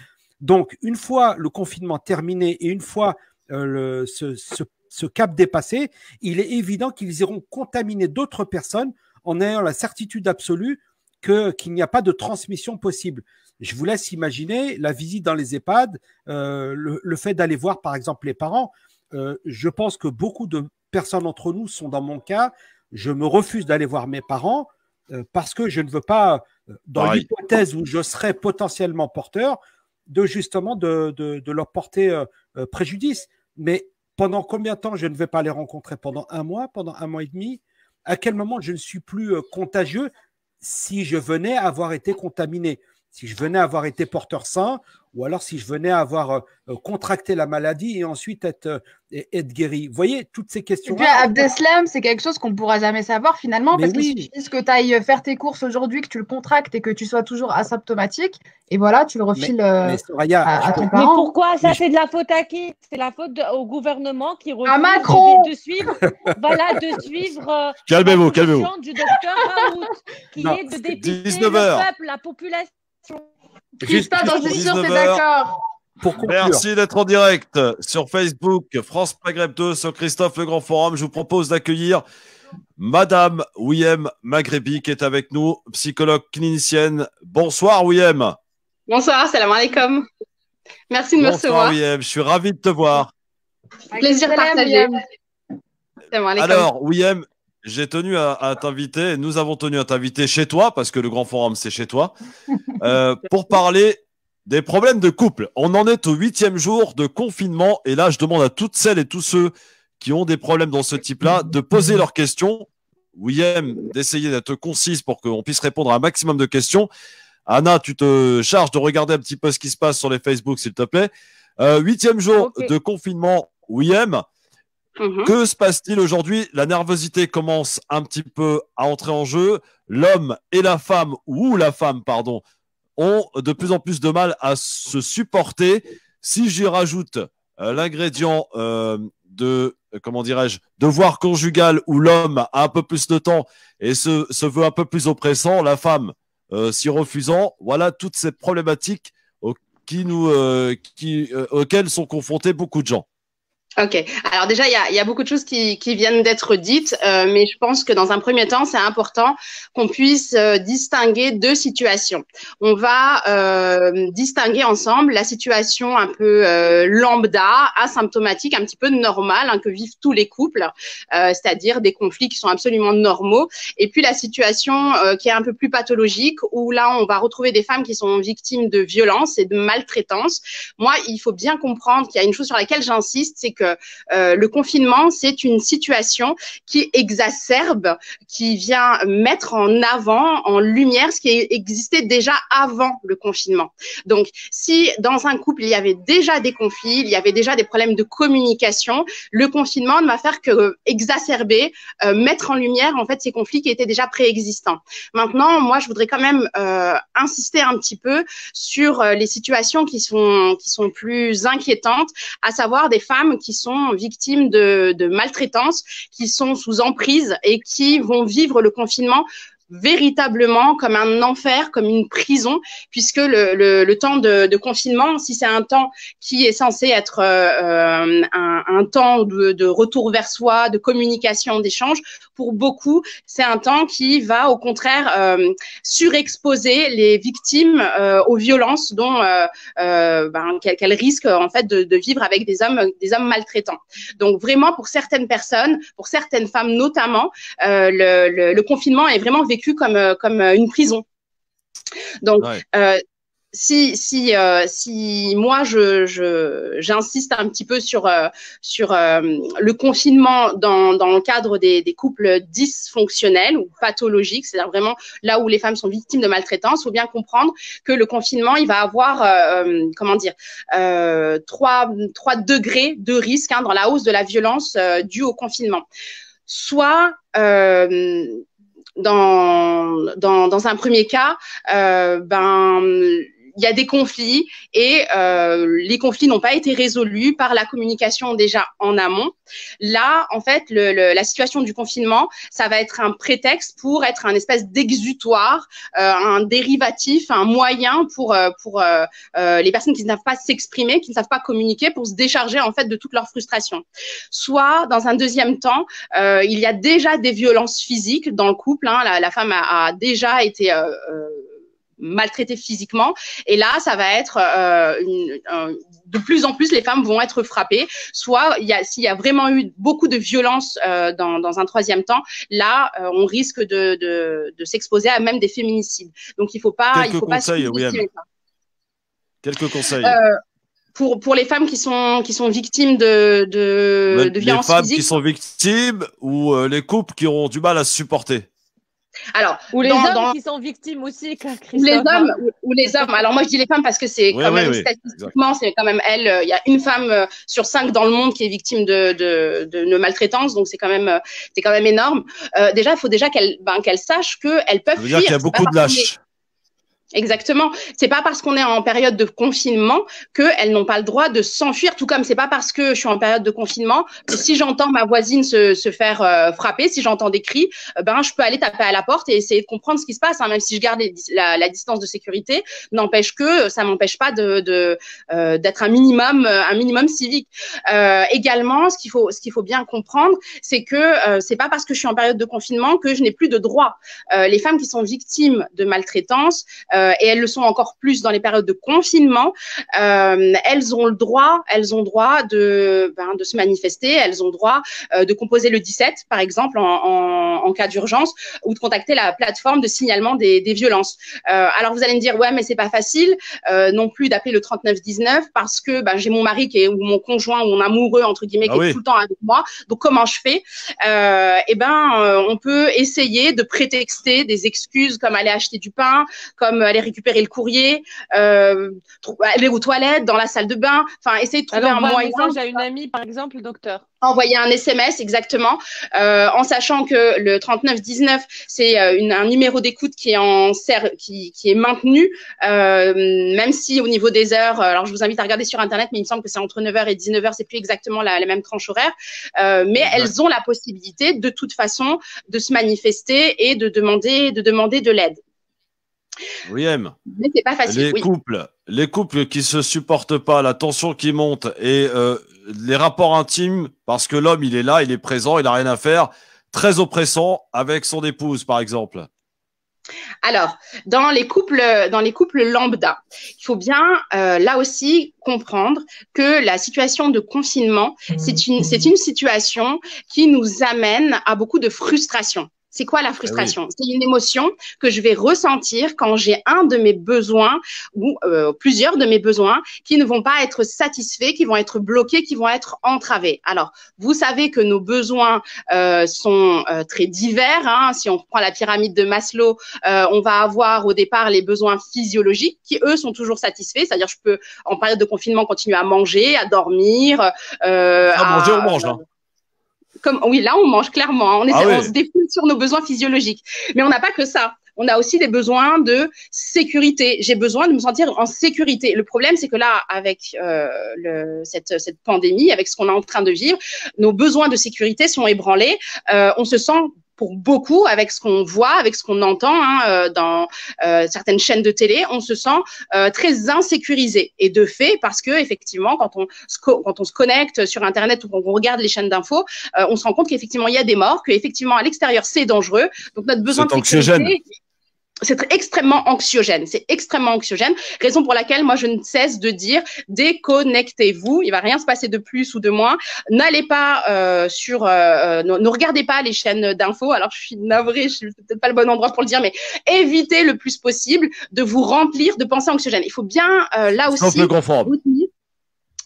Speaker 6: Donc, une fois le confinement terminé et une fois ce cap dépassé, il est évident qu'ils iront contaminer d'autres personnes en ayant la certitude absolue qu'il n'y a pas de transmission possible. Je vous laisse imaginer la visite dans les EHPAD, le fait d'aller voir par exemple les parents. Je pense que beaucoup de personnes entre nous sont dans mon cas. Je me refuse d'aller voir mes parents parce que je ne veux pas, dans l'hypothèse où je serais potentiellement porteur, de leur porter préjudice. Mais pendant combien de temps je ne vais pas les rencontrer? Pendant un mois et demi? À quel moment je ne suis plus contagieux si je venais avoir été contaminé? Si je venais avoir été porteur sain, ou alors si je venais avoir contracté la maladie et ensuite être guéri. Vous voyez, toutes ces questions-là.
Speaker 5: Et puis, Abdeslam, c'est quelque chose qu'on ne pourra jamais savoir finalement, parce qu'il suffit que tu ailles faire tes courses aujourd'hui, que tu le contractes et que tu sois toujours asymptomatique, et voilà, tu le refiles à ton parent.
Speaker 4: Mais pourquoi ça, c'est de la faute à qui? C'est la faute au gouvernement qui refuse
Speaker 5: à Macron
Speaker 4: de suivre, de suivre
Speaker 3: calmez-vous.
Speaker 4: Du docteur Raoult, qui est de dépister
Speaker 3: 19
Speaker 4: le
Speaker 3: heures.
Speaker 4: peuple, la population.
Speaker 5: Christophe, j'en suis sûr, t'es d'accord.
Speaker 3: Merci d'être en direct sur Facebook, France Maghreb 2, sur Christophe Le Grand Forum. Je vous propose d'accueillir Madame Ouiem Maghrebi qui est avec nous, psychologue clinicienne. Bonsoir Ouiem.
Speaker 13: Bonsoir, salam alaikum. Merci de me recevoir.
Speaker 3: Bonsoir Ouiem, je suis ravi de te voir.
Speaker 13: Plaisir partagé.
Speaker 3: Alors Ouiem, j'ai tenu à t'inviter, nous avons tenu à t'inviter chez toi, parce que le Grand Forum c'est chez toi, pour parler des problèmes de couple. On en est au 8e jour de confinement et là, je demande à toutes celles et tous ceux qui ont des problèmes dans ce type-là de poser leurs questions. Ouiem, d'essayer d'être concise pour qu'on puisse répondre à un maximum de questions. Anna, tu te charges de regarder un petit peu ce qui se passe sur les Facebook, s'il te plaît. 8e jour de confinement, Ouiem. Que se passe-t-il aujourd'hui? La nervosité commence un petit peu à entrer en jeu. L'homme et la femme, pardon, ont de plus en plus de mal à se supporter. Si j'y rajoute l'ingrédient devoir conjugal où l'homme a un peu plus de temps et se veut un peu plus oppressant, la femme s'y refusant, voilà toutes ces problématiques auxquelles sont confrontés beaucoup de gens.
Speaker 13: Ok. Alors déjà, il y a beaucoup de choses qui viennent d'être dites, mais je pense que dans un premier temps, c'est important qu'on puisse distinguer deux situations. On va distinguer ensemble la situation un peu lambda, asymptomatique, un petit peu normale, que vivent tous les couples, c'est-à-dire des conflits qui sont absolument normaux, et puis la situation qui est un peu plus pathologique, où là, on va retrouver des femmes qui sont victimes de violences et de maltraitance. Moi, il faut bien comprendre qu'il y a une chose sur laquelle j'insiste, c'est que le confinement, c'est une situation qui exacerbe, qui vient mettre en avant, en lumière, ce qui existait déjà avant le confinement. Donc, si dans un couple, il y avait déjà des conflits, il y avait déjà des problèmes de communication, le confinement ne va faire que exacerber, mettre en lumière, en fait, ces conflits qui étaient déjà préexistants. Maintenant, moi, je voudrais quand même insister un petit peu sur les situations qui sont plus inquiétantes, à savoir des femmes qui sont victimes de maltraitance, qui sont sous emprise et qui vont vivre le confinement véritablement comme un enfer, comme une prison, puisque le temps de confinement, si c'est un temps qui est censé être un temps de retour vers soi, de communication, d'échange, pour beaucoup, c'est un temps qui va au contraire surexposer les victimes aux violences dont qu'elles risquent en fait de vivre avec des hommes maltraitants. Donc vraiment pour certaines personnes, pour certaines femmes notamment, le confinement est vraiment vécu comme une prison. Donc si moi j'insiste un petit peu sur le confinement dans le cadre des couples dysfonctionnels ou pathologiques, c'est-à-dire vraiment là où les femmes sont victimes de maltraitance, il faut bien comprendre que le confinement il va avoir 3 degrés de risque dans la hausse de la violence due au confinement. Soit dans un premier cas, il y a des conflits et les conflits n'ont pas été résolus par la communication déjà en amont. Là, en fait, la situation du confinement, ça va être un prétexte pour être un espèce d'exutoire, un dérivatif, un moyen pour les personnes qui ne savent pas s'exprimer, qui ne savent pas communiquer, pour se décharger en fait de toute leur frustration. Soit, dans un deuxième temps, il y a déjà des violences physiques dans le couple. La femme a déjà été maltraitées physiquement, et là ça va être de plus en plus les femmes vont être frappées, soit s'il y a vraiment eu beaucoup de violence dans un troisième temps, là on risque de s'exposer à même des féminicides. Donc il faut pas
Speaker 3: Quelques conseils.
Speaker 13: Pour les femmes qui sont victimes de violences physiques. Les femmes qui
Speaker 3: sont victimes ou les couples qui auront du mal à se supporter.
Speaker 13: Alors,
Speaker 4: ou les hommes qui sont victimes aussi,
Speaker 13: les hommes ou les hommes. Alors moi je dis les femmes parce que c'est quand même statistiquement, c'est quand même il y a une femme sur 5 dans le monde qui est victime de maltraitance, donc c'est quand même énorme. Déjà, il faut déjà qu'elles sachent qu'elles peuvent fuir.
Speaker 3: Qu'il y a beaucoup de lâches.
Speaker 13: Exactement. C'est pas parce qu'on est en période de confinement qu'elles n'ont pas le droit de s'enfuir, tout comme c'est pas parce que je suis en période de confinement que si j'entends ma voisine se faire frapper, si j'entends des cris, je peux aller taper à la porte et essayer de comprendre ce qui se passe, même si je garde la distance de sécurité, n'empêche que ça m'empêche pas d'être un minimum civique. Également, ce qu'il faut bien comprendre, c'est que c'est pas parce que je suis en période de confinement que je n'ai plus de droits. Les femmes qui sont victimes de maltraitance, et elles le sont encore plus dans les périodes de confinement, elles ont droit de se manifester, elles ont droit de composer le 17 par exemple en cas d'urgence, ou de contacter la plateforme de signalement des violences. Alors vous allez me dire ouais mais c'est pas facile non plus d'appeler le 3919 parce que j'ai mon mari ou mon conjoint ou mon amoureux entre guillemets qui est tout le temps avec moi, donc comment je fais? On peut essayer de prétexter des excuses comme aller acheter du pain, comme aller récupérer le courrier, aller aux toilettes, dans la salle de bain, essayer de trouver un moyen.
Speaker 4: J'ai une amie, par exemple, docteur.
Speaker 13: Envoyer un SMS, exactement, en sachant que le 3919, c'est un numéro d'écoute qui est maintenu, même si au niveau des heures, alors je vous invite à regarder sur Internet, mais il me semble que c'est entre 9h et 19h, c'est plus exactement la même tranche horaire, mais elles ont la possibilité, de toute façon, de se manifester et de demander de l'aide.
Speaker 3: William,
Speaker 13: mais c'est pas facile.
Speaker 3: Les couples qui se supportent pas, la tension qui monte et les rapports intimes, parce que l'homme il est là, il est présent, il a rien à faire, très oppressant avec son épouse par exemple.
Speaker 13: Alors, dans les couples lambda, il faut bien là aussi comprendre que la situation de confinement, c'est une situation qui nous amène à beaucoup de frustration. C'est quoi la frustration? C'est une émotion que je vais ressentir quand j'ai un de mes besoins ou plusieurs de mes besoins qui ne vont pas être satisfaits, qui vont être bloqués, qui vont être entravés. Alors, vous savez que nos besoins sont très divers. Si on prend la pyramide de Maslow, on va avoir au départ les besoins physiologiques qui, eux, sont toujours satisfaits. C'est-à-dire, je peux, en période de confinement, continuer à manger, à dormir.
Speaker 3: Manger, on mange, hein.
Speaker 13: Oui, là, on mange clairement. On se défoule sur nos besoins physiologiques. Mais on n'a pas que ça. On a aussi des besoins de sécurité. J'ai besoin de me sentir en sécurité. Le problème, c'est que là, avec cette pandémie, avec ce qu'on est en train de vivre, nos besoins de sécurité sont ébranlés. On se sent pour beaucoup, avec ce qu'on voit, avec ce qu'on entend dans certaines chaînes de télé, on se sent très insécurisé. Et de fait, parce que effectivement, quand on se connecte sur Internet ou qu'on regarde les chaînes d'infos, on se rend compte qu'effectivement il y a des morts, qu'effectivement à l'extérieur c'est dangereux. Donc notre besoin de sécurité, c'est extrêmement anxiogène. C'est extrêmement anxiogène. Raison pour laquelle moi je ne cesse de dire déconnectez-vous. Il va rien se passer de plus ou de moins. N'allez pas ne regardez pas les chaînes d'infos. Alors je suis navrée, je suis peut-être pas le bon endroit pour le dire, mais évitez le plus possible de vous remplir de pensées anxiogènes. Il faut bien là aussi, il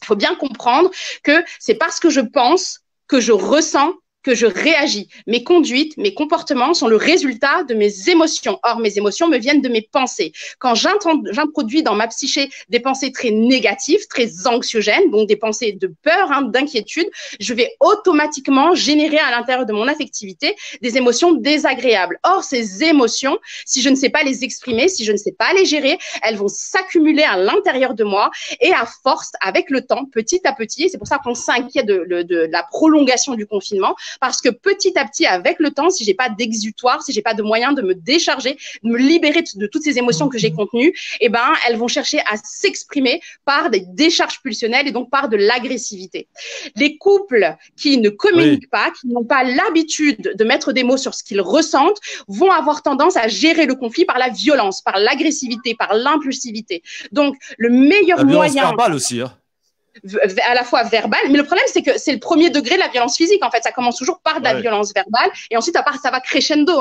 Speaker 13: faut bien comprendre que c'est parce que je pense que je ressens que je réagis. Mes conduites, mes comportements sont le résultat de mes émotions. Or, mes émotions me viennent de mes pensées. Quand j'introduis dans ma psyché des pensées très négatives, très anxiogènes, donc des pensées de peur, d'inquiétude, je vais automatiquement générer à l'intérieur de mon affectivité des émotions désagréables. Or, ces émotions, si je ne sais pas les exprimer, si je ne sais pas les gérer, elles vont s'accumuler à l'intérieur de moi et à force, avec le temps, petit à petit, c'est pour ça qu'on s'inquiète de la prolongation du confinement, parce que petit à petit, avec le temps, si j'ai pas d'exutoire, si j'ai pas de moyen de me décharger, de me libérer de toutes ces émotions que j'ai contenues, eh ben, elles vont chercher à s'exprimer par des décharges pulsionnelles et donc par de l'agressivité. Les couples qui ne communiquent pas, qui n'ont pas l'habitude de mettre des mots sur ce qu'ils ressentent, vont avoir tendance à gérer le conflit par la violence, par l'agressivité, par l'impulsivité. Donc, le meilleur moyen…
Speaker 3: verbale aussi,
Speaker 13: à la fois verbale, mais le problème c'est que c'est le premier degré de la violence physique. En fait, ça commence toujours par de la violence verbale et ensuite ça va crescendo.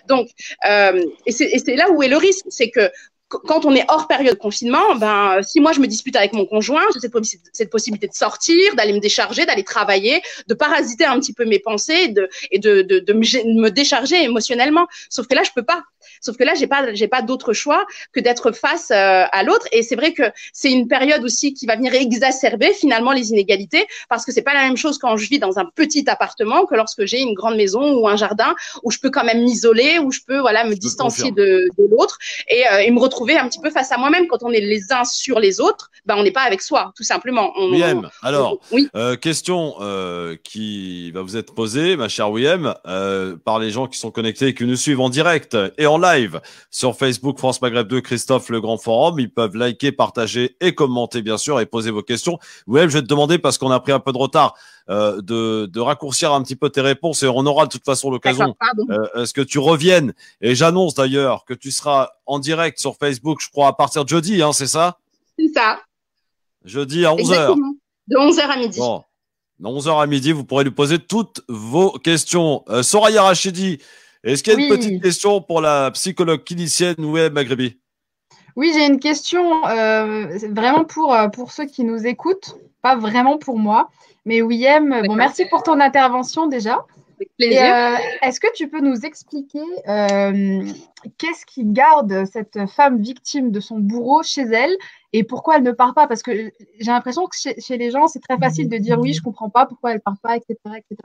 Speaker 13: Donc, et c'est là où est le risque, c'est que quand on est hors période de confinement, ben, si moi je me dispute avec mon conjoint, j'ai cette possibilité de sortir, d'aller me décharger, d'aller travailler, de parasiter un petit peu mes pensées et de me décharger émotionnellement. Sauf que là, je peux pas. Sauf que là, j'ai pas d'autre choix que d'être face à l'autre. Et c'est vrai que c'est une période aussi qui va venir exacerber finalement les inégalités, parce que c'est pas la même chose quand je vis dans un petit appartement que lorsque j'ai une grande maison ou un jardin où je peux quand même m'isoler, où je peux me distancier de l'autre et me retrouver un petit peu face à moi-même. Quand on est les uns sur les autres, ben on n'est pas avec soi, tout simplement.
Speaker 3: Alors, question qui va vous être posée, ma chère William, par les gens qui sont connectés et qui nous suivent en direct et en live sur Facebook France Maghreb 2, Christophe Le Grand Forum. Ils peuvent liker, partager et commenter, bien sûr, et poser vos questions. William, je vais te demander, parce qu'on a pris un peu de retard, de raccourcir un petit peu tes réponses, et on aura de toute façon l'occasion. Est-ce que tu reviennes? Et j'annonce d'ailleurs que tu seras en direct sur Facebook, je crois, à partir de jeudi, c'est ça?
Speaker 13: C'est ça.
Speaker 3: Jeudi à 11h.
Speaker 13: Exactement. De 11h à midi.
Speaker 3: Bon. De 11h à midi, vous pourrez lui poser toutes vos questions. Soraya Rachidi, est-ce qu'il y a une petite question pour la psychologue clinicienne William Maghrebi?
Speaker 5: Oui, j'ai une question vraiment pour ceux qui nous écoutent, pas vraiment pour moi. Mais William, merci pour ton intervention déjà.
Speaker 13: Avec plaisir.
Speaker 5: Est-ce que tu peux nous expliquer qu'est-ce qui garde cette femme victime de son bourreau chez elle et pourquoi elle ne part pas? Parce que j'ai l'impression que chez les gens, c'est très facile de dire oui, je ne comprends pas pourquoi elle ne part pas, etc., etc.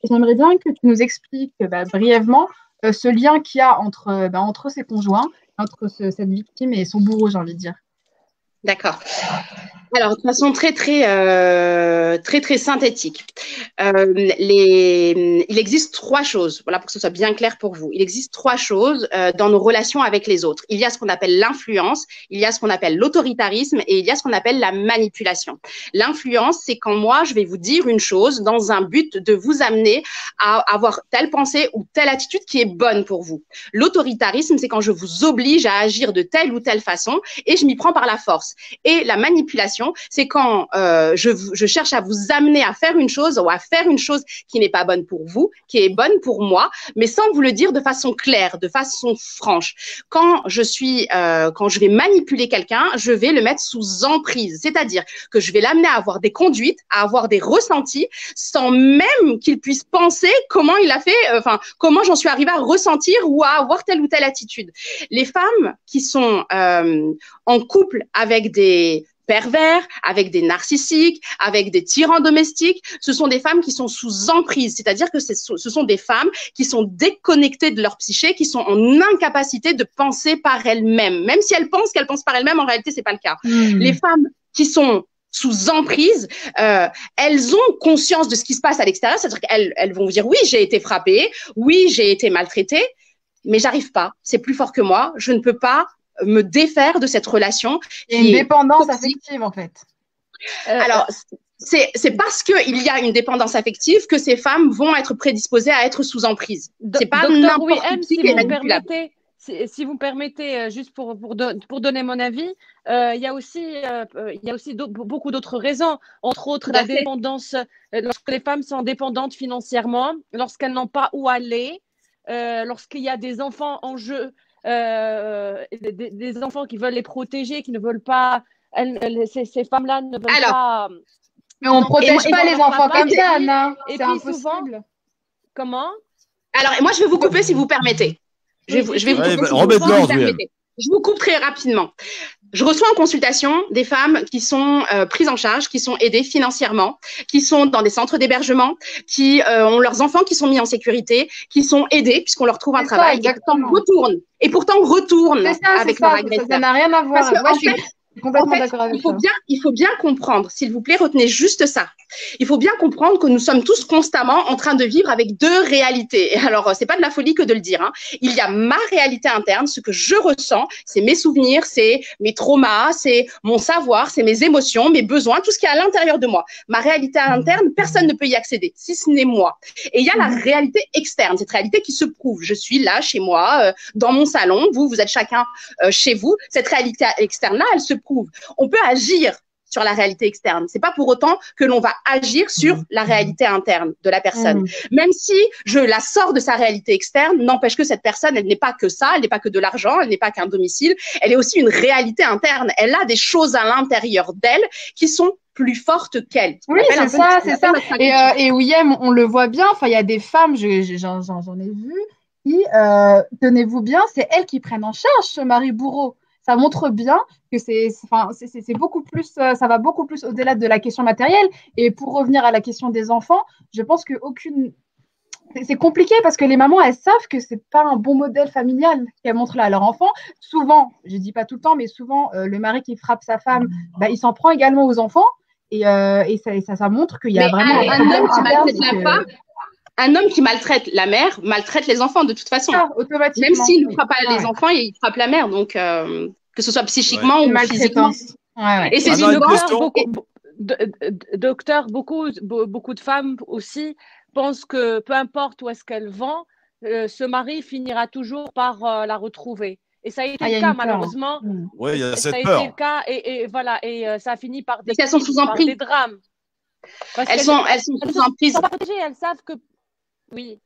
Speaker 5: Et j'aimerais bien que tu nous expliques brièvement ce lien qu'il y a entre ses conjoints, entre cette victime et son bourreau, j'ai envie de dire.
Speaker 13: D'accord. Alors, de façon très synthétique, il existe trois choses, voilà, pour que ce soit bien clair pour vous. Il existe trois choses dans nos relations avec les autres. Il y a ce qu'on appelle l'influence, il y a ce qu'on appelle l'autoritarisme et il y a ce qu'on appelle la manipulation. L'influence, c'est quand moi, je vais vous dire une chose dans un but de vous amener à avoir telle pensée ou telle attitude qui est bonne pour vous. L'autoritarisme, c'est quand je vous oblige à agir de telle ou telle façon et je m'y prends par la force. Et la manipulation, c'est quand je cherche à vous amener à faire une chose ou à faire une chose qui n'est pas bonne pour vous, qui est bonne pour moi, mais sans vous le dire de façon claire, de façon franche. Quand je vais manipuler quelqu'un, je vais le mettre sous emprise, c'est-à-dire que je vais l'amener à avoir des conduites, à avoir des ressentis, sans même qu'il puisse penser comment il a fait, comment j'en suis arrivée à ressentir ou à avoir telle ou telle attitude. Les femmes qui sont en couple avec des pervers, avec des narcissiques, avec des tyrans domestiques, ce sont des femmes qui sont sous emprise, c'est-à-dire que ce sont des femmes qui sont déconnectées de leur psyché, qui sont en incapacité de penser par elles-mêmes. Même si elles pensent qu'elles pensent par elles-mêmes, en réalité, c'est pas le cas. Les femmes qui sont sous emprise, elles ont conscience de ce qui se passe à l'extérieur, c'est-à-dire qu'elles vont vous dire oui, j'ai été frappée, oui, j'ai été maltraitée, mais j'arrive pas, c'est plus fort que moi, je ne peux pas me défaire de cette relation.
Speaker 5: Il y a une dépendance affective en fait.
Speaker 13: Alors, c'est parce qu'il y a une dépendance affective que ces femmes vont être prédisposées à être sous emprise. C'est pas n'importe qui qui est manipulable.
Speaker 4: Si vous me permettez, juste pour donner mon avis, il y a aussi beaucoup d'autres raisons, entre autres la dépendance, lorsque les femmes sont dépendantes financièrement, lorsqu'elles n'ont pas où aller, lorsqu'il y a des enfants en jeu, des enfants qui veulent les protéger, qui ne veulent pas, ces femmes-là ne veulent pas.
Speaker 5: Mais on ne protège pas les enfants comme ça, Anna. C'est impossible.
Speaker 4: Souvent, comment?
Speaker 13: Alors, moi, je vais vous couper si vous permettez. Je vais vous couper si vous permettez. Je vous coupe très rapidement. Je reçois en consultation des femmes qui sont prises en charge, qui sont aidées financièrement, qui sont dans des centres d'hébergement, qui ont leurs enfants qui sont mis en sécurité, qui sont aidées puisqu'on leur trouve un travail et pourtant retournent avec leur agresseur.
Speaker 5: Ça n'a rien à voir.
Speaker 13: Parce que, en fait, il faut bien comprendre, s'il vous plaît, retenez juste ça. Il faut bien comprendre que nous sommes tous constamment en train de vivre avec deux réalités. Alors, c'est pas de la folie que de le dire, hein. Il y a ma réalité interne, ce que je ressens, c'est mes souvenirs, c'est mes traumas, c'est mon savoir, c'est mes émotions, mes besoins, tout ce qui est à l'intérieur de moi. Ma réalité interne, personne ne peut y accéder, si ce n'est moi. Et il y a la réalité externe, cette réalité qui se prouve. Je suis là, chez moi, dans mon salon, vous êtes chacun chez vous. Cette réalité externe-là, elle se prouve. On peut agir sur la réalité externe. C'est pas pour autant que l'on va agir sur la réalité interne de la personne. Même si je la sors de sa réalité externe, n'empêche que cette personne, elle n'est pas que ça, elle n'est pas que de l'argent, elle n'est pas qu'un domicile, elle est aussi une réalité interne. Elle a des choses à l'intérieur d'elle qui sont plus fortes qu'elle.
Speaker 5: Oui, c'est ça. Et William, on le voit bien, enfin, il y a des femmes, j'en ai vu, qui, tenez-vous bien, c'est elles qui prennent en charge ce mari bourreau. Ça montre bien que c'est beaucoup plus, ça va beaucoup plus au-delà de la question matérielle. Et pour revenir à la question des enfants, je pense c'est compliqué parce que les mamans, elles savent que c'est pas un bon modèle familial qu'elles montrent là à leur enfant. Souvent, je dis pas tout le temps, mais souvent, le mari qui frappe sa femme, il s'en prend également aux enfants. Et ça montre qu'il y a vraiment
Speaker 13: un homme qui maltraite la femme. Un homme qui maltraite la mère maltraite les enfants de toute façon. Même s'il ne frappe pas les enfants, il frappe la mère. Donc, que ce soit psychiquement ou physiquement.
Speaker 4: Et c'est docteur, beaucoup de femmes aussi pensent que peu importe où est-ce qu'elles vont, ce mari finira toujours par la retrouver. Et ça a été le cas, malheureusement.
Speaker 3: Oui, il y a cette
Speaker 4: peur. Ça a été le cas et voilà, et ça a fini par des drames.
Speaker 13: Elles sont sous emprise.
Speaker 4: Elles savent que... Oui.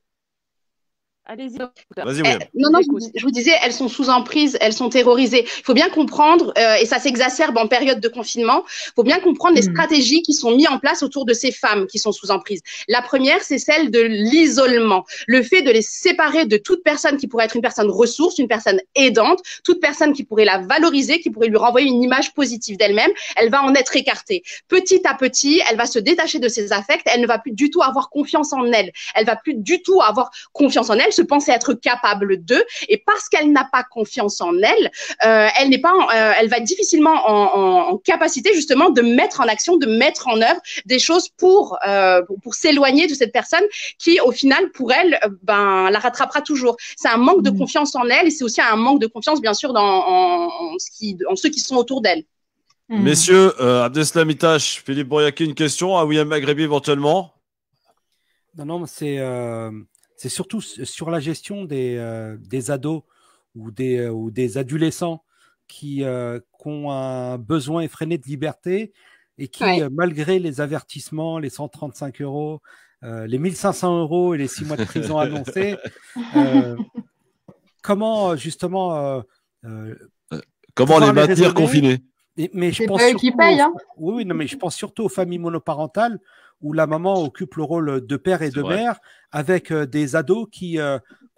Speaker 4: Allez-y.
Speaker 3: Vas-y, William.
Speaker 13: Non, je vous disais, elles sont sous emprise, elles sont terrorisées. Il faut bien comprendre, et ça s'exacerbe en période de confinement, il faut bien comprendre les stratégies qui sont mises en place autour de ces femmes qui sont sous emprise. La première, c'est celle de l'isolement. Le fait de les séparer de toute personne qui pourrait être une personne ressource, une personne aidante, toute personne qui pourrait la valoriser, qui pourrait lui renvoyer une image positive d'elle-même, elle va en être écartée. Petit à petit, elle va se détacher de ses affects, elle ne va plus du tout avoir confiance en elle. Elle va plus du tout avoir confiance en elle, se penser être capable d'eux, et parce qu'elle n'a pas confiance en elle, elle va difficilement en capacité justement de mettre en action, de mettre en œuvre des choses pour s'éloigner de cette personne qui, au final, pour elle, la rattrapera toujours. C'est un manque de confiance en elle, et c'est aussi un manque de confiance, bien sûr, en ceux qui sont autour d'elle.
Speaker 3: Messieurs, Abdeslam Itache, Philippe Bouriaki, une question à William Maghrebi éventuellement.
Speaker 6: Non, c'est surtout sur la gestion des ados ou des adolescents qui ont un besoin effréné de liberté et qui, malgré les avertissements, les 135 €, les 1500 € et les 6 mois de prison annoncés, comment justement
Speaker 3: comment les maintenir confinés?
Speaker 6: Mais je pense je pense surtout aux familles monoparentales où la maman occupe le rôle de père et de mère avec des ados qui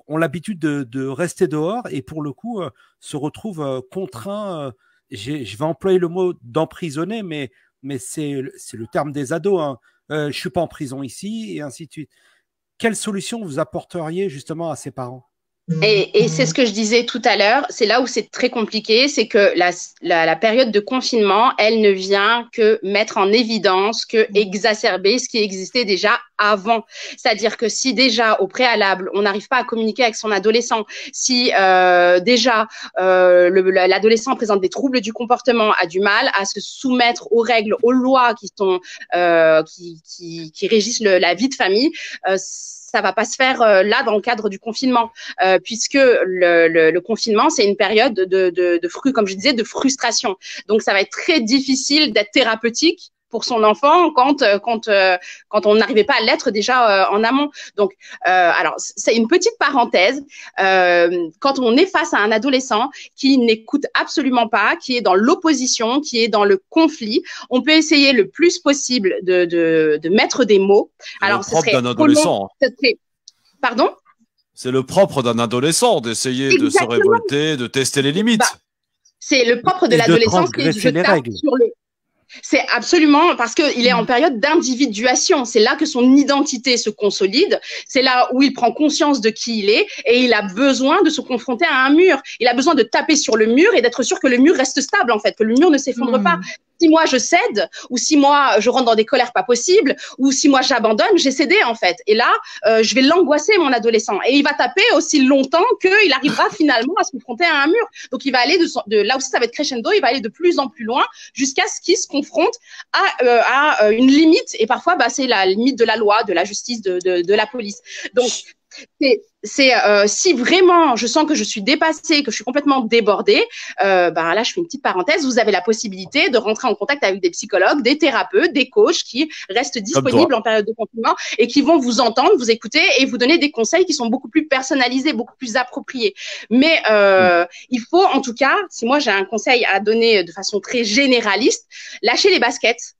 Speaker 6: ont l'habitude de rester dehors et pour le coup se retrouvent contraints, je vais employer le mot d'emprisonner, mais c'est le terme des ados, hein. Je ne suis pas en prison ici et ainsi de suite. Quelle solution vous apporteriez justement à ces parents?
Speaker 13: Et c'est ce que je disais tout à l'heure, c'est là où c'est très compliqué, c'est que la période de confinement, elle ne vient que mettre en évidence, que exacerber ce qui existait déjà avant. C'est-à-dire que si déjà au préalable, on n'arrive pas à communiquer avec son adolescent, si déjà l'adolescent présente des troubles du comportement, a du mal à se soumettre aux règles, aux lois qui sont qui régissent la vie de famille, ça va pas se faire là dans le cadre du confinement, puisque le confinement c'est une période comme je disais, de frustration. Donc ça va être très difficile d'être thérapeutique pour son enfant quand on n'arrivait pas à l'être déjà en amont. Donc, alors c'est une petite parenthèse. Quand on est face à un adolescent qui n'écoute absolument pas, qui est dans l'opposition, qui est dans le conflit, on peut essayer le plus possible de mettre des mots. Alors,
Speaker 3: ce serait d'un adolescent.
Speaker 13: Pardon ?
Speaker 3: C'est le propre d'un adolescent d'essayer de se révolter, de tester les limites.
Speaker 13: C'est le propre de l'adolescence qui est je tape sur le. C'est absolument parce qu'il est en période d'individuation. C'est là que son identité se consolide. C'est là où il prend conscience de qui il est et il a besoin de se confronter à un mur. Il a besoin de taper sur le mur et d'être sûr que le mur reste stable, en fait, que le mur ne s'effondre pas. Si moi je cède, ou si moi je rentre dans des colères pas possibles, ou si moi j'abandonne, j'ai cédé en fait. Et là, je vais l'angoisser, mon adolescent. Et il va taper aussi longtemps qu'il arrivera finalement à se confronter à un mur. Donc il va aller de là aussi, ça va être crescendo, il va aller de plus en plus loin jusqu'à ce qu'il se confronte à une limite. Et parfois, c'est la limite de la loi, de la justice, de la police. Donc si vraiment je sens que je suis dépassée, que je suis complètement débordée, là je fais une petite parenthèse, vous avez la possibilité de rentrer en contact avec des psychologues, des thérapeutes, des coachs qui restent disponibles en période de confinement et qui vont vous entendre, vous écouter et vous donner des conseils qui sont beaucoup plus personnalisés, beaucoup plus appropriés. Mais il faut en tout cas, si moi j'ai un conseil à donner de façon très généraliste, lâchez les baskets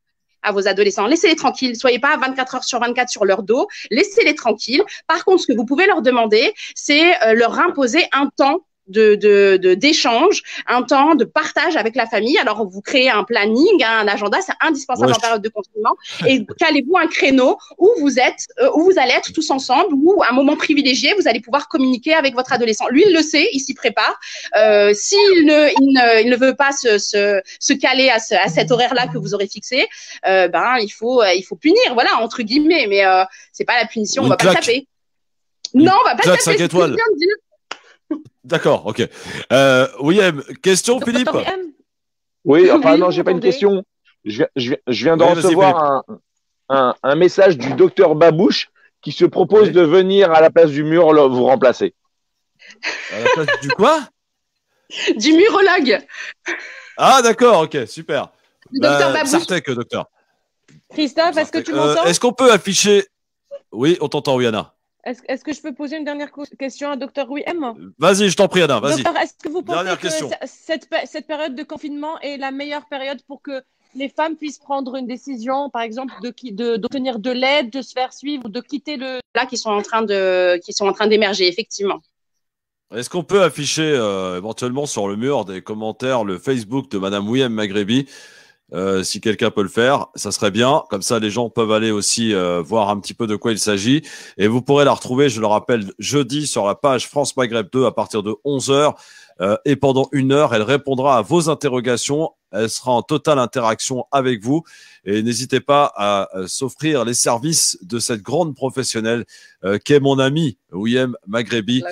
Speaker 13: à vos adolescents. Laissez-les tranquilles. Soyez pas 24 heures sur 24 sur leur dos. Laissez-les tranquilles. Par contre, ce que vous pouvez leur demander, c'est leur imposer un temps d'échange, un temps de partage avec la famille. Alors, vous créez un planning, un agenda, c'est indispensable en période de confinement. Et calez-vous un créneau où vous allez être tous ensemble, où à un moment privilégié, vous allez pouvoir communiquer avec votre adolescent. Lui, il le sait, il s'y prépare. S'il ne veut pas se caler à cet horaire-là que vous aurez fixé, il faut punir, voilà, entre guillemets. Mais c'est pas la punition, on va pas le taper. Non, on va pas le taper.
Speaker 3: 5 étoiles. D'accord, ok. William, question, Philippe?
Speaker 7: Oui, enfin non, j'ai pas une question. Je viens de recevoir un message du docteur Babouche qui se propose de venir à la place du mur vous remplacer.
Speaker 3: À la place du quoi?
Speaker 13: Du murologue.
Speaker 3: Ah d'accord, ok, super.
Speaker 13: Du docteur Babouche.
Speaker 3: Sartec, docteur.
Speaker 4: Christophe, est-ce que tu m'entends?
Speaker 3: Est-ce qu'on peut afficher... Oui, on t'entend, oui, Anna.
Speaker 4: Est-ce que je peux poser une dernière question à Dr William?
Speaker 3: Vas-y, je t'en prie, Anna, vas-y.
Speaker 4: Docteur, est-ce que vous pensez que cette période de confinement est la meilleure période pour que les femmes puissent prendre une décision, par exemple, d'obtenir de l'aide, de se faire suivre, de quitter le...
Speaker 13: Là, qui sont en train d'émerger, effectivement.
Speaker 3: Est-ce qu'on peut afficher éventuellement sur le mur des commentaires le Facebook de Madame William Maghrebi? Si quelqu'un peut le faire, ça serait bien. Comme ça, les gens peuvent aller aussi voir un petit peu de quoi il s'agit. Et vous pourrez la retrouver, je le rappelle, jeudi sur la page France Maghreb 2 à partir de 11h. Et pendant 1 heure, elle répondra à vos interrogations. Elle sera en totale interaction avec vous. Et n'hésitez pas à s'offrir les services de cette grande professionnelle qui est mon amie, William Maghrebi,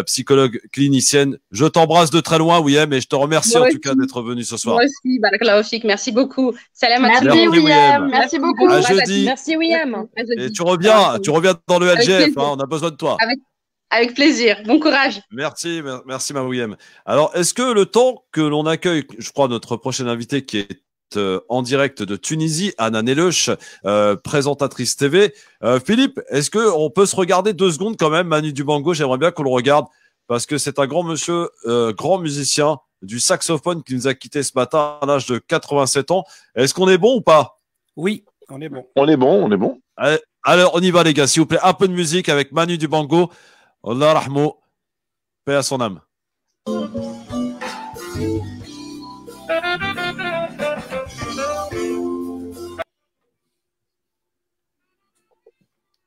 Speaker 3: psychologue clinicienne. Je t'embrasse de très loin, William, et je te remercie en tout cas d'être venu ce soir.
Speaker 13: Moi aussi, barakallahu fik. Merci beaucoup. Salam à tous.
Speaker 5: Merci, William. Merci beaucoup.
Speaker 3: À jeudi.
Speaker 4: Merci, William.
Speaker 3: Et tu reviens dans le LGF, on a besoin de toi.
Speaker 13: Avec plaisir. Bon courage.
Speaker 3: Merci, ma William. Alors, est-ce que le temps que l'on accueille, je crois, notre prochaine invitée qui est en direct de Tunisie, Anna Neleuch, présentatrice TV. Philippe, est-ce qu'on peut se regarder 2 secondes quand même? Manu Dibango, j'aimerais bien qu'on le regarde parce que c'est un grand monsieur, grand musicien du saxophone qui nous a quittés ce matin à l'âge de 87 ans. Est-ce qu'on est bon ou pas?
Speaker 6: Oui, on est bon.
Speaker 7: On est bon.
Speaker 3: Allez, alors, on y va les gars, s'il vous plaît. Un peu de musique avec Manu Dibango. Allah rahmou, paix à son âme.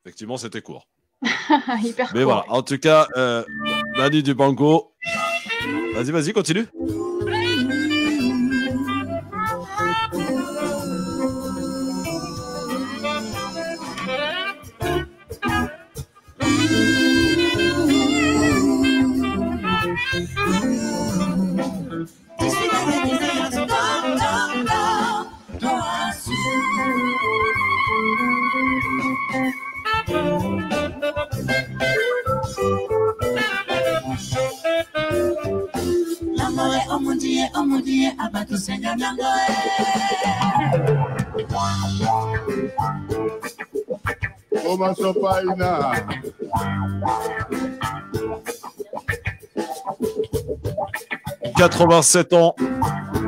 Speaker 3: Effectivement, c'était court.
Speaker 5: Hyper
Speaker 3: Mais
Speaker 5: court.
Speaker 3: voilà, en tout cas, Manu Dibango. Vas-y, continue.
Speaker 14: Oma Sopaina. «
Speaker 3: 87 ans,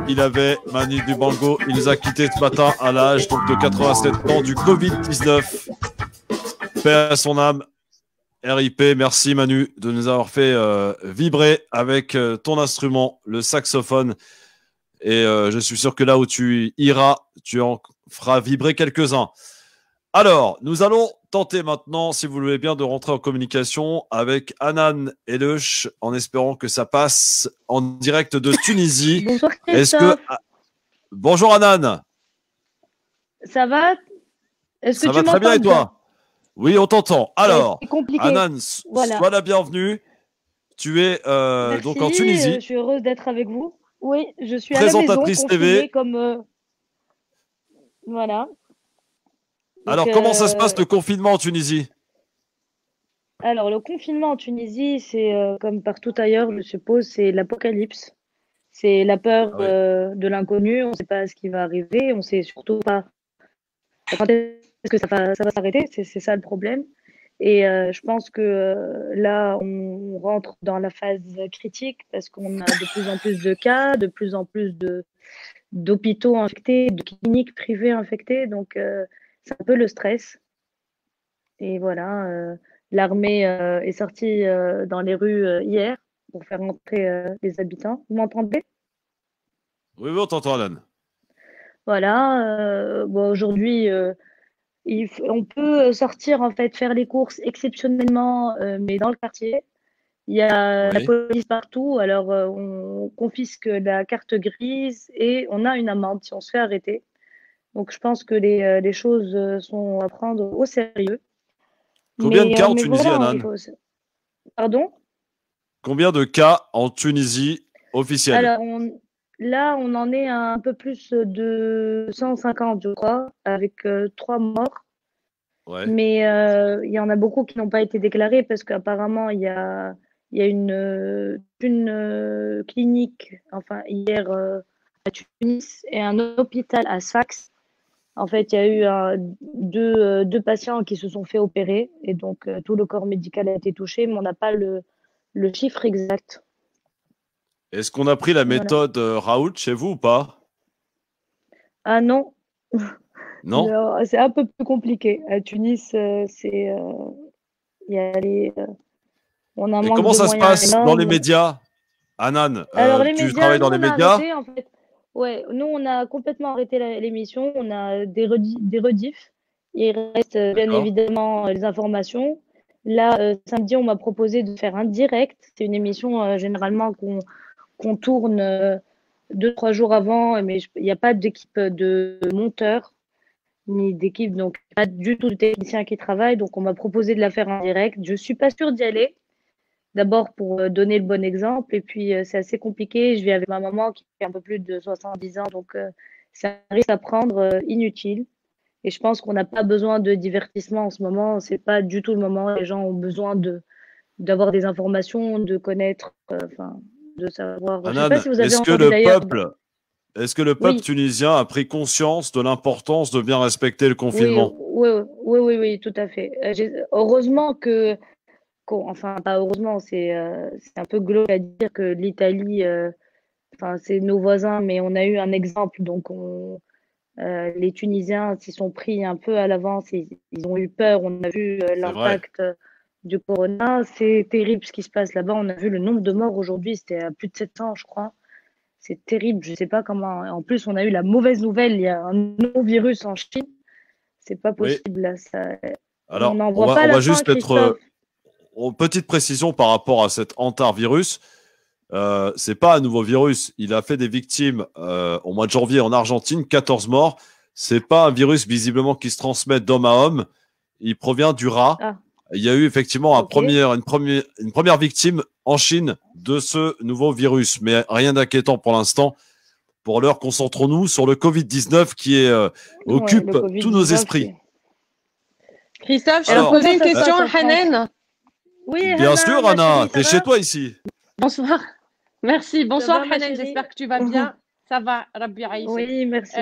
Speaker 3: il avait Manu Dibango. Il nous a quittés ce matin à l'âge donc de 87 ans du Covid-19. Paix à son âme. RIP, merci Manu de nous avoir fait vibrer avec ton instrument, le saxophone. Et je suis sûr que là où tu iras, tu en feras vibrer quelques-uns. Alors, nous allons tenter maintenant, si vous le voulez bien, de rentrer en communication avec Hanan Eluch, en espérant que ça passe en direct de Tunisie.
Speaker 15: Bonjour Christophe.
Speaker 3: Bonjour Hanan.
Speaker 15: Ça va? Est-ce que
Speaker 3: ça
Speaker 15: tu
Speaker 3: va très bien et toi?
Speaker 15: bien?
Speaker 3: Oui, on t'entend. Alors, Hanan,
Speaker 15: voilà.
Speaker 3: sois la bienvenue. Tu es donc en Tunisie.
Speaker 15: Je suis heureuse d'être avec vous. Oui, je suis
Speaker 3: présentatrice
Speaker 15: à la maison,
Speaker 3: TV.
Speaker 15: Comme voilà. Donc,
Speaker 3: alors, comment ça se passe le confinement en Tunisie?
Speaker 15: Alors, le confinement en Tunisie, c'est comme partout ailleurs, je suppose, c'est l'apocalypse. C'est la peur de l'inconnu. On ne sait pas ce qui va arriver. On ne sait surtout pas quand est-ce que ça va s'arrêter. C'est ça le problème. Et je pense que là, on rentre dans la phase critique parce qu'on a de plus en plus de cas, de plus en plus d'hôpitaux infectés, de cliniques privées infectées. Donc, c'est un peu le stress. Et voilà, l'armée est sortie dans les rues hier pour faire entrer les habitants. Vous m'entendez?
Speaker 3: Oui, on t'entend, Alan.
Speaker 15: Voilà, bon, aujourd'hui, on peut sortir, en fait, faire les courses exceptionnellement, mais dans le quartier. Il y a la police partout, alors on confisque la carte grise et on a une amende si on se fait arrêter. Donc, je pense que les choses sont à prendre au sérieux.
Speaker 3: Combien de cas en Tunisie, Hanan?
Speaker 15: Pardon?
Speaker 3: Combien de cas en Tunisie officiels?
Speaker 15: Alors, là, on en est à un peu plus de 150, je crois, avec 3 morts.
Speaker 3: Ouais.
Speaker 15: Mais il y en a beaucoup qui n'ont pas été déclarés parce qu'apparemment, il y a une clinique, enfin, hier à Tunis et un hôpital à Sfax. En fait, il y a eu deux patients qui se sont fait opérer et donc tout le corps médical a été touché, mais on n'a pas le chiffre exact.
Speaker 3: Est-ce qu'on a pris la méthode Raoult chez vous ou pas?
Speaker 15: Ah non.
Speaker 3: Non.
Speaker 15: C'est un peu plus compliqué. À Tunis, c'est il y a on a un manque
Speaker 3: comment
Speaker 15: de
Speaker 3: ça se
Speaker 15: moyens
Speaker 3: passe
Speaker 15: énorme.
Speaker 3: dans les médias, Hanan?
Speaker 15: Alors, les
Speaker 3: tu
Speaker 15: médias,
Speaker 3: travailles dans
Speaker 15: nous,
Speaker 3: les
Speaker 15: on a
Speaker 3: médias?
Speaker 15: arrêté, en fait. Ouais, nous, on a complètement arrêté l'émission. On a des rediffs. Il reste bien évidemment les informations. Là, samedi, on m'a proposé de faire un direct. C'est une émission généralement qu'on tourne 2-3 jours avant, mais il n'y a pas d'équipe de monteurs ni d'équipe, donc pas du tout de techniciens qui travaillent. Donc, on m'a proposé de la faire en direct. Je suis pas sûre d'y aller. D'abord pour donner le bon exemple, et puis c'est assez compliqué. Je vis avec ma maman qui fait un peu plus de 70 ans, donc c'est un risque à prendre inutile. Et je pense qu'on n'a pas besoin de divertissement en ce moment. C'est pas du tout le moment. Les gens ont besoin d'avoir des informations, de connaître, de savoir.
Speaker 3: Hanan,
Speaker 15: je sais pas si vous avez
Speaker 3: est-ce que
Speaker 15: entendu d'ailleurs.
Speaker 3: Est-ce que le peuple
Speaker 15: Oui.
Speaker 3: tunisien a pris conscience de l'importance de bien respecter le confinement?
Speaker 15: Oui, tout à fait. Heureusement enfin, pas heureusement, c'est un peu glauque à dire que l'Italie, enfin, c'est nos voisins, mais on a eu un exemple. Donc, les Tunisiens s'y sont pris un peu à l'avance. Ils ont eu peur. On a vu l'impact du corona. C'est terrible ce qui se passe là-bas. On a vu le nombre de morts aujourd'hui. C'était à plus de 700, je crois. C'est terrible. Je ne sais pas comment. En plus, on a eu la mauvaise nouvelle. Il y a un nouveau virus en Chine. C'est pas possible. Là, ça...
Speaker 3: Alors,
Speaker 15: on n'en voit pas la fin, Christophe.
Speaker 3: petite précision par rapport à cet hantavirus. C'est pas un nouveau virus. Il a fait des victimes au mois de janvier en Argentine, 14 morts. C'est pas un virus visiblement qui se transmet d'homme à homme. Il provient du rat.
Speaker 15: Ah.
Speaker 3: Il y a eu effectivement une première victime en Chine de ce nouveau virus, mais rien d'inquiétant pour l'instant. Pour l'heure, concentrons-nous sur le Covid-19 qui occupe tous nos esprits.
Speaker 4: Christophe, je te posais une question, Hanan.
Speaker 15: Oui,
Speaker 3: bien sûr, Anna, t'es chez toi ici.
Speaker 4: Bonsoir. Merci. Bonsoir,
Speaker 15: va,
Speaker 4: Hanan. J'espère que tu vas bien. Ça va, Rabbi Aïs.
Speaker 15: Oui, merci,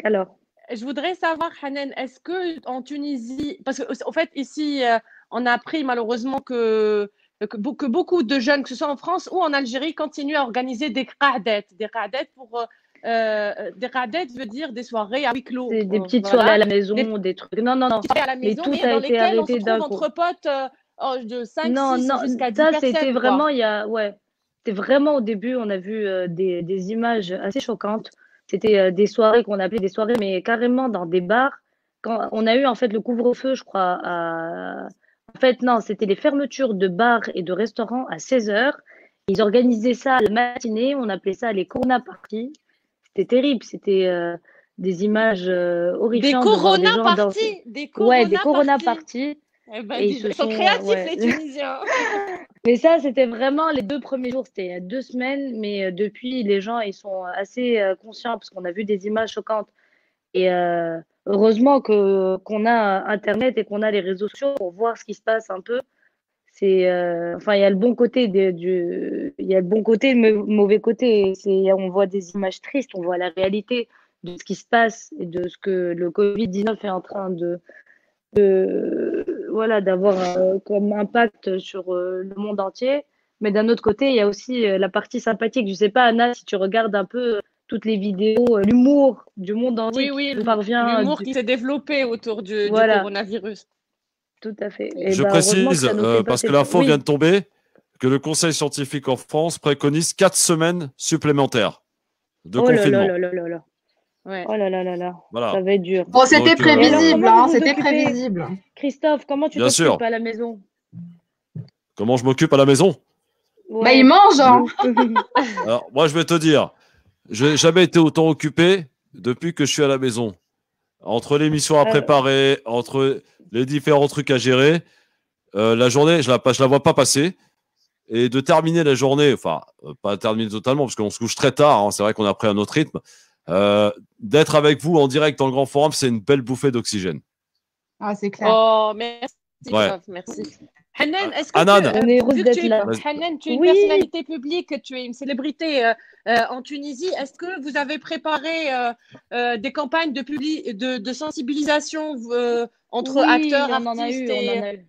Speaker 15: alors.
Speaker 4: Je voudrais savoir, Hanan, est-ce que en Tunisie, parce qu'en fait, ici, on a appris malheureusement que beaucoup de jeunes, que ce soit en France ou en Algérie, continuent à organiser des qa'det. Des qa'det veut dire des soirées à huis clos.
Speaker 15: C'est des petites soirées à la maison, des trucs. Non.
Speaker 4: À la maison,
Speaker 15: mais tout a été arrêté d'un coup.
Speaker 4: Entre potes de 5, 6 jusqu'à 10
Speaker 15: ça,
Speaker 4: personnes.
Speaker 15: c'était vraiment, c'était vraiment au début, on a vu des images assez choquantes. C'était des soirées qu'on appelait des soirées, mais carrément dans des bars. Quand on a eu en fait le couvre-feu, je crois, en fait, non, c'était les fermetures de bars et de restaurants à 16h. Ils organisaient ça à la matinée, on appelait ça les corona parties. C'était terrible, c'était des images horrifiantes.
Speaker 4: Des corona parties. Des
Speaker 15: corona parties.
Speaker 4: Eh ben, ils sont créatifs, les Tunisiens.
Speaker 15: Mais ça, c'était vraiment les 2 premiers jours. C'était il y a 2 semaines, mais depuis, les gens, ils sont assez conscients parce qu'on a vu des images choquantes. Et heureusement qu'on a Internet et qu'on a les réseaux sociaux pour voir ce qui se passe un peu. C'est, enfin, il y a le bon côté il y a le bon côté et le mauvais côté. On voit des images tristes, on voit la réalité de ce qui se passe et de ce que le Covid-19 est en train d'avoir comme impact sur le monde entier. Mais d'un autre côté, il y a aussi la partie sympathique. Je sais pas, Anna, si tu regardes un peu toutes les vidéos, l'humour du monde entier.
Speaker 4: Oui, l'humour qui s'est développé autour du coronavirus.
Speaker 15: Tout à fait.
Speaker 3: Je précise, parce que l'info vient de tomber, que le Conseil scientifique en France préconise 4 semaines supplémentaires de confinement.
Speaker 15: Ouais. Oh là là là là,
Speaker 3: voilà.
Speaker 15: Ça va être dur.
Speaker 5: Bon, c'était prévisible, c'était prévisible.
Speaker 15: Christophe, comment tu t'occupes à la maison?
Speaker 3: Comment je m'occupe à la maison?
Speaker 5: Bah, il mange, hein.
Speaker 3: Alors, moi, je vais te dire, je n'ai jamais été autant occupé depuis que je suis à la maison. Entre l'émission à préparer, entre les différents trucs à gérer, la journée, je la vois pas passer. Et de terminer la journée, enfin, pas terminer totalement, parce qu'on se couche très tard, hein, c'est vrai qu'on a pris un autre rythme. D'être avec vous en direct dans le Grand Forum, c'est une belle bouffée d'oxygène.
Speaker 5: Ah, c'est clair.
Speaker 4: Oh, merci.
Speaker 3: Ouais.
Speaker 4: Merci. Hanan, est-ce que
Speaker 15: Hanan,
Speaker 4: tu es une personnalité publique, tu es une célébrité en Tunisie. Est-ce que vous avez préparé des campagnes de sensibilisation entre acteurs, artistes et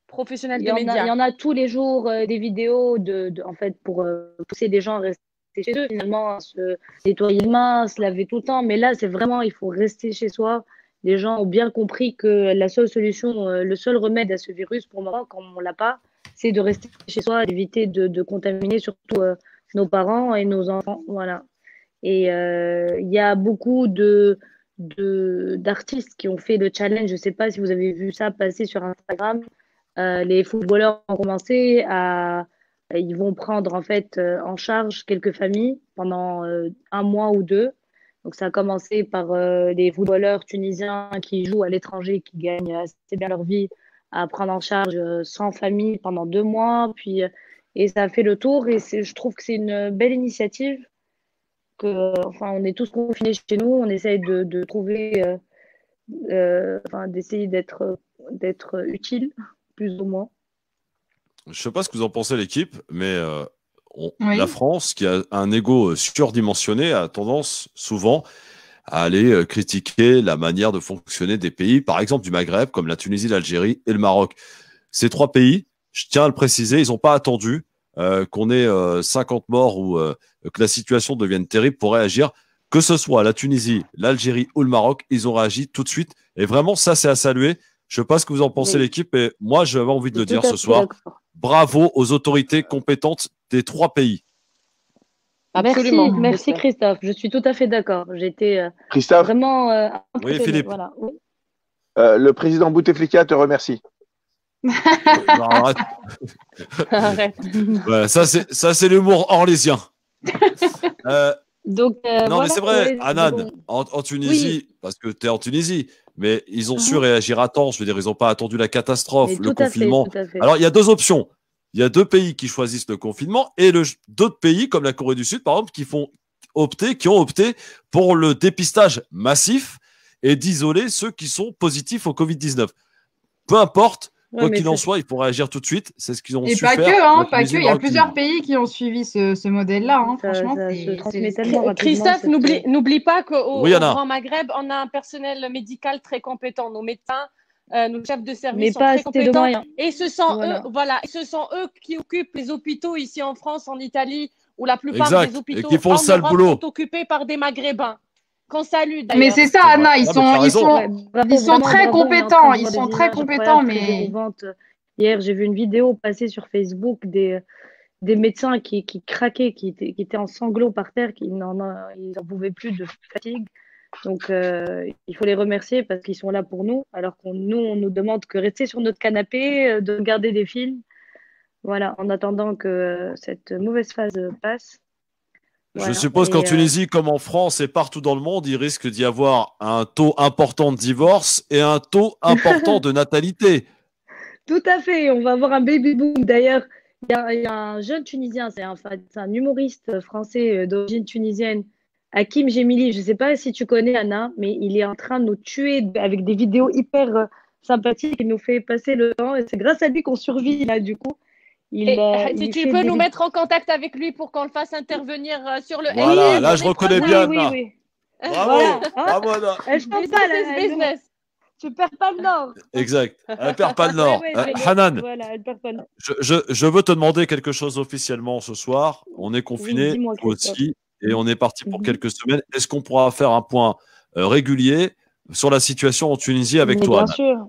Speaker 4: professionnels des médias?
Speaker 15: Il y en a tous les jours des vidéos en fait, pour pousser les gens à rester chez eux, finalement, se nettoyer les mains, se laver tout le temps. Mais là, c'est vraiment, il faut rester chez soi. Les gens ont bien compris que la seule solution, le seul remède à ce virus, pour le moment, quand on ne l'a pas, c'est de rester chez soi, d'éviter de contaminer surtout nos parents et nos enfants. Voilà. Et il y a beaucoup d'artistes qui ont fait le challenge. Je ne sais pas si vous avez vu ça passer sur Instagram. Les footballeurs ont commencé ils vont prendre en fait en charge quelques familles pendant 1 mois ou 2. Donc ça a commencé par les footballeurs tunisiens qui jouent à l'étranger, qui gagnent assez bien leur vie, à prendre en charge 100 familles pendant 2 mois. Et ça a fait le tour. Et je trouve que c'est une belle initiative. On est tous confinés chez nous. On essaye de trouver, d'essayer d'être utile, plus ou moins.
Speaker 3: Je ne sais pas ce que vous en pensez, l'équipe, mais la France, qui a un ego surdimensionné, a tendance souvent à aller critiquer la manière de fonctionner des pays, par exemple du Maghreb, comme la Tunisie, l'Algérie et le Maroc. Ces 3 pays, je tiens à le préciser, ils n'ont pas attendu qu'on ait 50 morts ou que la situation devienne terrible pour réagir. Que ce soit la Tunisie, l'Algérie ou le Maroc, ils ont réagi tout de suite. Et vraiment, ça, c'est à saluer. Je ne sais pas ce que vous en pensez, l'équipe, et moi, j'avais envie de le dire ce soir. Bravo aux autorités compétentes des 3 pays.
Speaker 15: Absolument. Merci Christophe. Je suis tout à fait d'accord. J'étais vraiment impressionné.
Speaker 3: Oui, Philippe.
Speaker 15: Voilà.
Speaker 7: Le président Bouteflika te remercie.
Speaker 3: Arrête.
Speaker 4: Arrête.
Speaker 3: Ouais, ça, c'est l'humour orlésien.
Speaker 15: Donc,
Speaker 3: non,
Speaker 15: voilà
Speaker 3: mais c'est
Speaker 15: pour
Speaker 3: vrai,
Speaker 15: les-
Speaker 3: Hanan, en Tunisie, parce que tu es en Tunisie, mais ils ont su réagir à temps. Je veux dire, ils n'ont pas attendu la catastrophe,
Speaker 15: Mais
Speaker 3: le
Speaker 15: tout à fait,
Speaker 3: confinement.
Speaker 15: tout à fait.
Speaker 3: Alors, il y a deux options. Il y a deux pays qui choisissent le confinement et d'autres pays, comme la Corée du Sud, par exemple, qui ont opté pour le dépistage massif et d'isoler ceux qui sont positifs au Covid-19. Peu importe,
Speaker 15: Ouais,
Speaker 3: quoi
Speaker 15: mais
Speaker 3: qu'il en
Speaker 15: c'est-
Speaker 3: soit, il pourrait agir tout de suite. C'est ce qu'ils ont
Speaker 5: Et
Speaker 3: su
Speaker 5: pas
Speaker 3: faire.
Speaker 5: que, hein,
Speaker 3: La
Speaker 5: pas que.
Speaker 3: Tunisie
Speaker 5: Il y
Speaker 3: dans
Speaker 5: a
Speaker 3: le
Speaker 5: plusieurs
Speaker 3: confinement.
Speaker 5: pays qui ont suivi ce modèle-là. Hein. Franchement,
Speaker 15: ça se
Speaker 5: c'est
Speaker 15: transmet tellement rapidement.
Speaker 4: Christophe, n'oublie pas qu'au
Speaker 3: Oui, Anna.
Speaker 4: au Grand Maghreb, on a un personnel médical très compétent. Nos médecins, nos chefs de
Speaker 15: Mais
Speaker 4: service sont
Speaker 15: pas
Speaker 4: très
Speaker 15: assez de
Speaker 4: compétents.
Speaker 15: moyens.
Speaker 4: Et ce sont
Speaker 15: Voilà.
Speaker 4: eux, voilà, et ce sont eux qui occupent les hôpitaux ici en France, en Italie, où la plupart
Speaker 3: Exact.
Speaker 4: des
Speaker 3: Et
Speaker 4: hôpitaux
Speaker 3: qui font le
Speaker 4: en
Speaker 3: sale
Speaker 4: Europe
Speaker 3: boulot.
Speaker 4: sont occupés par des Maghrébins. Qu'on salue d'ailleurs.
Speaker 5: Mais c'est ça,
Speaker 3: C'est
Speaker 5: Anna,
Speaker 3: vrai.
Speaker 5: ils
Speaker 3: Non, mais tu as
Speaker 5: sont, ils
Speaker 3: raison.
Speaker 5: sont,
Speaker 15: Ouais, bravo,
Speaker 5: ils sont
Speaker 15: vraiment
Speaker 5: très
Speaker 15: bravo, on est en train
Speaker 5: compétents.
Speaker 15: de
Speaker 5: Ils
Speaker 15: voir
Speaker 5: sont
Speaker 15: des
Speaker 5: très
Speaker 15: images
Speaker 5: compétents,
Speaker 15: incroyables, très
Speaker 5: mais
Speaker 15: émouvantes. Hier, j'ai vu une vidéo passer sur Facebook des médecins qui craquaient, qui étaient en sanglots par terre, ils n'en pouvaient plus de fatigue. Donc, il faut les remercier parce qu'ils sont là pour nous, alors qu'on on nous demande que rester sur notre canapé, de regarder des films. Voilà, en attendant que cette mauvaise phase passe.
Speaker 3: Je
Speaker 15: Voilà.
Speaker 3: suppose
Speaker 15: Et,
Speaker 3: qu'en Tunisie, comme en France et partout dans le monde, il risque d'y avoir un taux important de divorce et un taux important de natalité.
Speaker 15: Tout à fait, on va avoir un baby boom. D'ailleurs, il y a un jeune Tunisien, c'est un humoriste français d'origine tunisienne, Hakim Gemili. Je ne sais pas si tu connais Anna, mais il est en train de nous tuer avec des vidéos hyper sympathiques. Il nous fait passer le temps et c'est grâce à lui qu'on survit là, du coup.
Speaker 4: Et, si
Speaker 15: Il
Speaker 4: tu
Speaker 15: fait
Speaker 4: peux
Speaker 15: des
Speaker 4: nous mettre en contact avec lui pour qu'on le fasse intervenir sur le
Speaker 3: Voilà,
Speaker 4: LinkedIn,
Speaker 3: là,
Speaker 4: on
Speaker 3: je
Speaker 4: est
Speaker 3: reconnais
Speaker 4: preneurs.
Speaker 3: bien, Anna.
Speaker 15: Oui.
Speaker 3: Bravo,
Speaker 15: Voilà, hein.
Speaker 3: bravo, Anna.
Speaker 15: Je pense
Speaker 4: Business
Speaker 15: pas,
Speaker 4: is business.
Speaker 15: tu perds pas le nord.
Speaker 3: Exact. Elle perd pas le nord.
Speaker 15: Ouais,
Speaker 3: Hanan,
Speaker 15: voilà, elle perd pas le nord.
Speaker 3: je veux te demander quelque chose officiellement ce soir. On est confiné
Speaker 15: dis-moi, Christophe.
Speaker 3: aussi et on est parti pour quelques semaines. Est-ce qu'on pourra faire un point régulier sur la situation en Tunisie avec
Speaker 15: Mais
Speaker 3: toi,
Speaker 15: bien
Speaker 3: Hanan?
Speaker 15: sûr.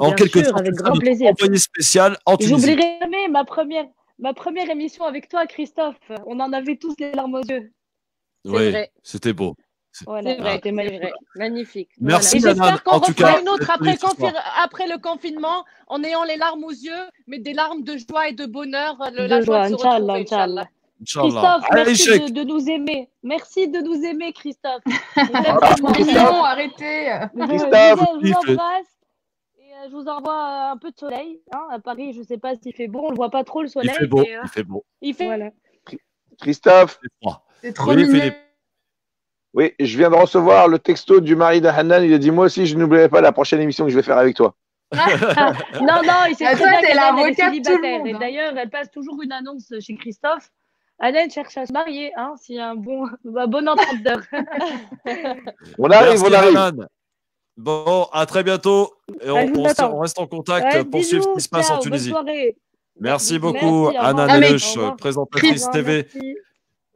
Speaker 3: En
Speaker 15: Bien
Speaker 3: quelque
Speaker 15: sûr,
Speaker 3: sorte,
Speaker 15: avec
Speaker 3: c'est ça,
Speaker 15: grand
Speaker 3: notre
Speaker 15: plaisir.
Speaker 3: envoyé spécial en Tunisie.
Speaker 15: J'oublierai jamais ma première émission avec toi, Christophe. On en avait tous les larmes aux yeux.
Speaker 3: Oui,
Speaker 4: vrai.
Speaker 3: c'était beau.
Speaker 15: Voilà,
Speaker 4: C'est vrai,
Speaker 15: c'était
Speaker 4: c'est
Speaker 15: magnifique.
Speaker 4: vrai. Magnifique.
Speaker 3: Merci,
Speaker 4: Et
Speaker 3: Hanan,
Speaker 4: j'espère qu'on
Speaker 3: en tout
Speaker 4: refera
Speaker 3: cas,
Speaker 4: une autre
Speaker 3: d'être venu ce soir.
Speaker 4: après le confinement, en ayant les larmes aux yeux, mais des larmes de joie et de bonheur,
Speaker 15: De
Speaker 4: la joie
Speaker 15: joie,
Speaker 4: de se
Speaker 15: Inch'Allah,
Speaker 4: retrouver,
Speaker 15: Inch'Allah.
Speaker 3: Inch'Allah.
Speaker 15: Christophe,
Speaker 3: Allez,
Speaker 15: merci
Speaker 3: Cheikh.
Speaker 15: de nous aimer. Merci de nous aimer, Christophe. On t'aime
Speaker 3: Voilà.
Speaker 15: tellement.
Speaker 5: non, arrêtez.
Speaker 3: Christophe,
Speaker 15: Je vous
Speaker 3: kiffe.
Speaker 15: embrasse. Et je vous envoie un peu de soleil. Hein. À Paris, je ne sais pas s'il fait beau. On ne le voit pas trop, le
Speaker 3: Il
Speaker 15: soleil.
Speaker 3: fait beau,
Speaker 15: mais,
Speaker 3: il fait beau.
Speaker 4: Il fait
Speaker 15: Voilà.
Speaker 7: Christophe,
Speaker 3: C'est froid.
Speaker 5: C'est trop
Speaker 3: Oui,
Speaker 5: mignon.
Speaker 3: Philippe.
Speaker 7: oui, je viens de recevoir le texto du mari de Hanan. Il a dit, moi aussi, je n'oublierai pas la prochaine émission que je vais faire avec toi.
Speaker 15: Non, il sait
Speaker 5: Ah,
Speaker 15: très
Speaker 5: toi,
Speaker 15: bien
Speaker 5: t'es
Speaker 15: qu'Anne,
Speaker 5: l'avocat
Speaker 15: elle est
Speaker 5: de tout le
Speaker 15: célibataire.
Speaker 5: monde,
Speaker 15: Et
Speaker 5: hein.
Speaker 15: d'ailleurs, elle passe toujours une annonce chez Christophe. Anne cherche à se marier, hein, s'il y a un bon entendeur.
Speaker 7: On arrive,
Speaker 3: Merci,
Speaker 7: on arrive.
Speaker 3: Hanan. Bon, à très bientôt. Et
Speaker 15: je vous attends.
Speaker 3: on reste en contact
Speaker 15: Ouais,
Speaker 3: pour suivre ce
Speaker 15: bisous,
Speaker 3: qui se passe en
Speaker 15: ciao, bonne
Speaker 3: Tunisie.
Speaker 15: soirée.
Speaker 3: Merci beaucoup,
Speaker 15: Merci, au revoir.
Speaker 3: Hanan
Speaker 5: Ah, mais-
Speaker 3: Eluch,
Speaker 15: Au revoir.
Speaker 3: présentatrice
Speaker 15: Au revoir,
Speaker 3: TV.
Speaker 15: merci.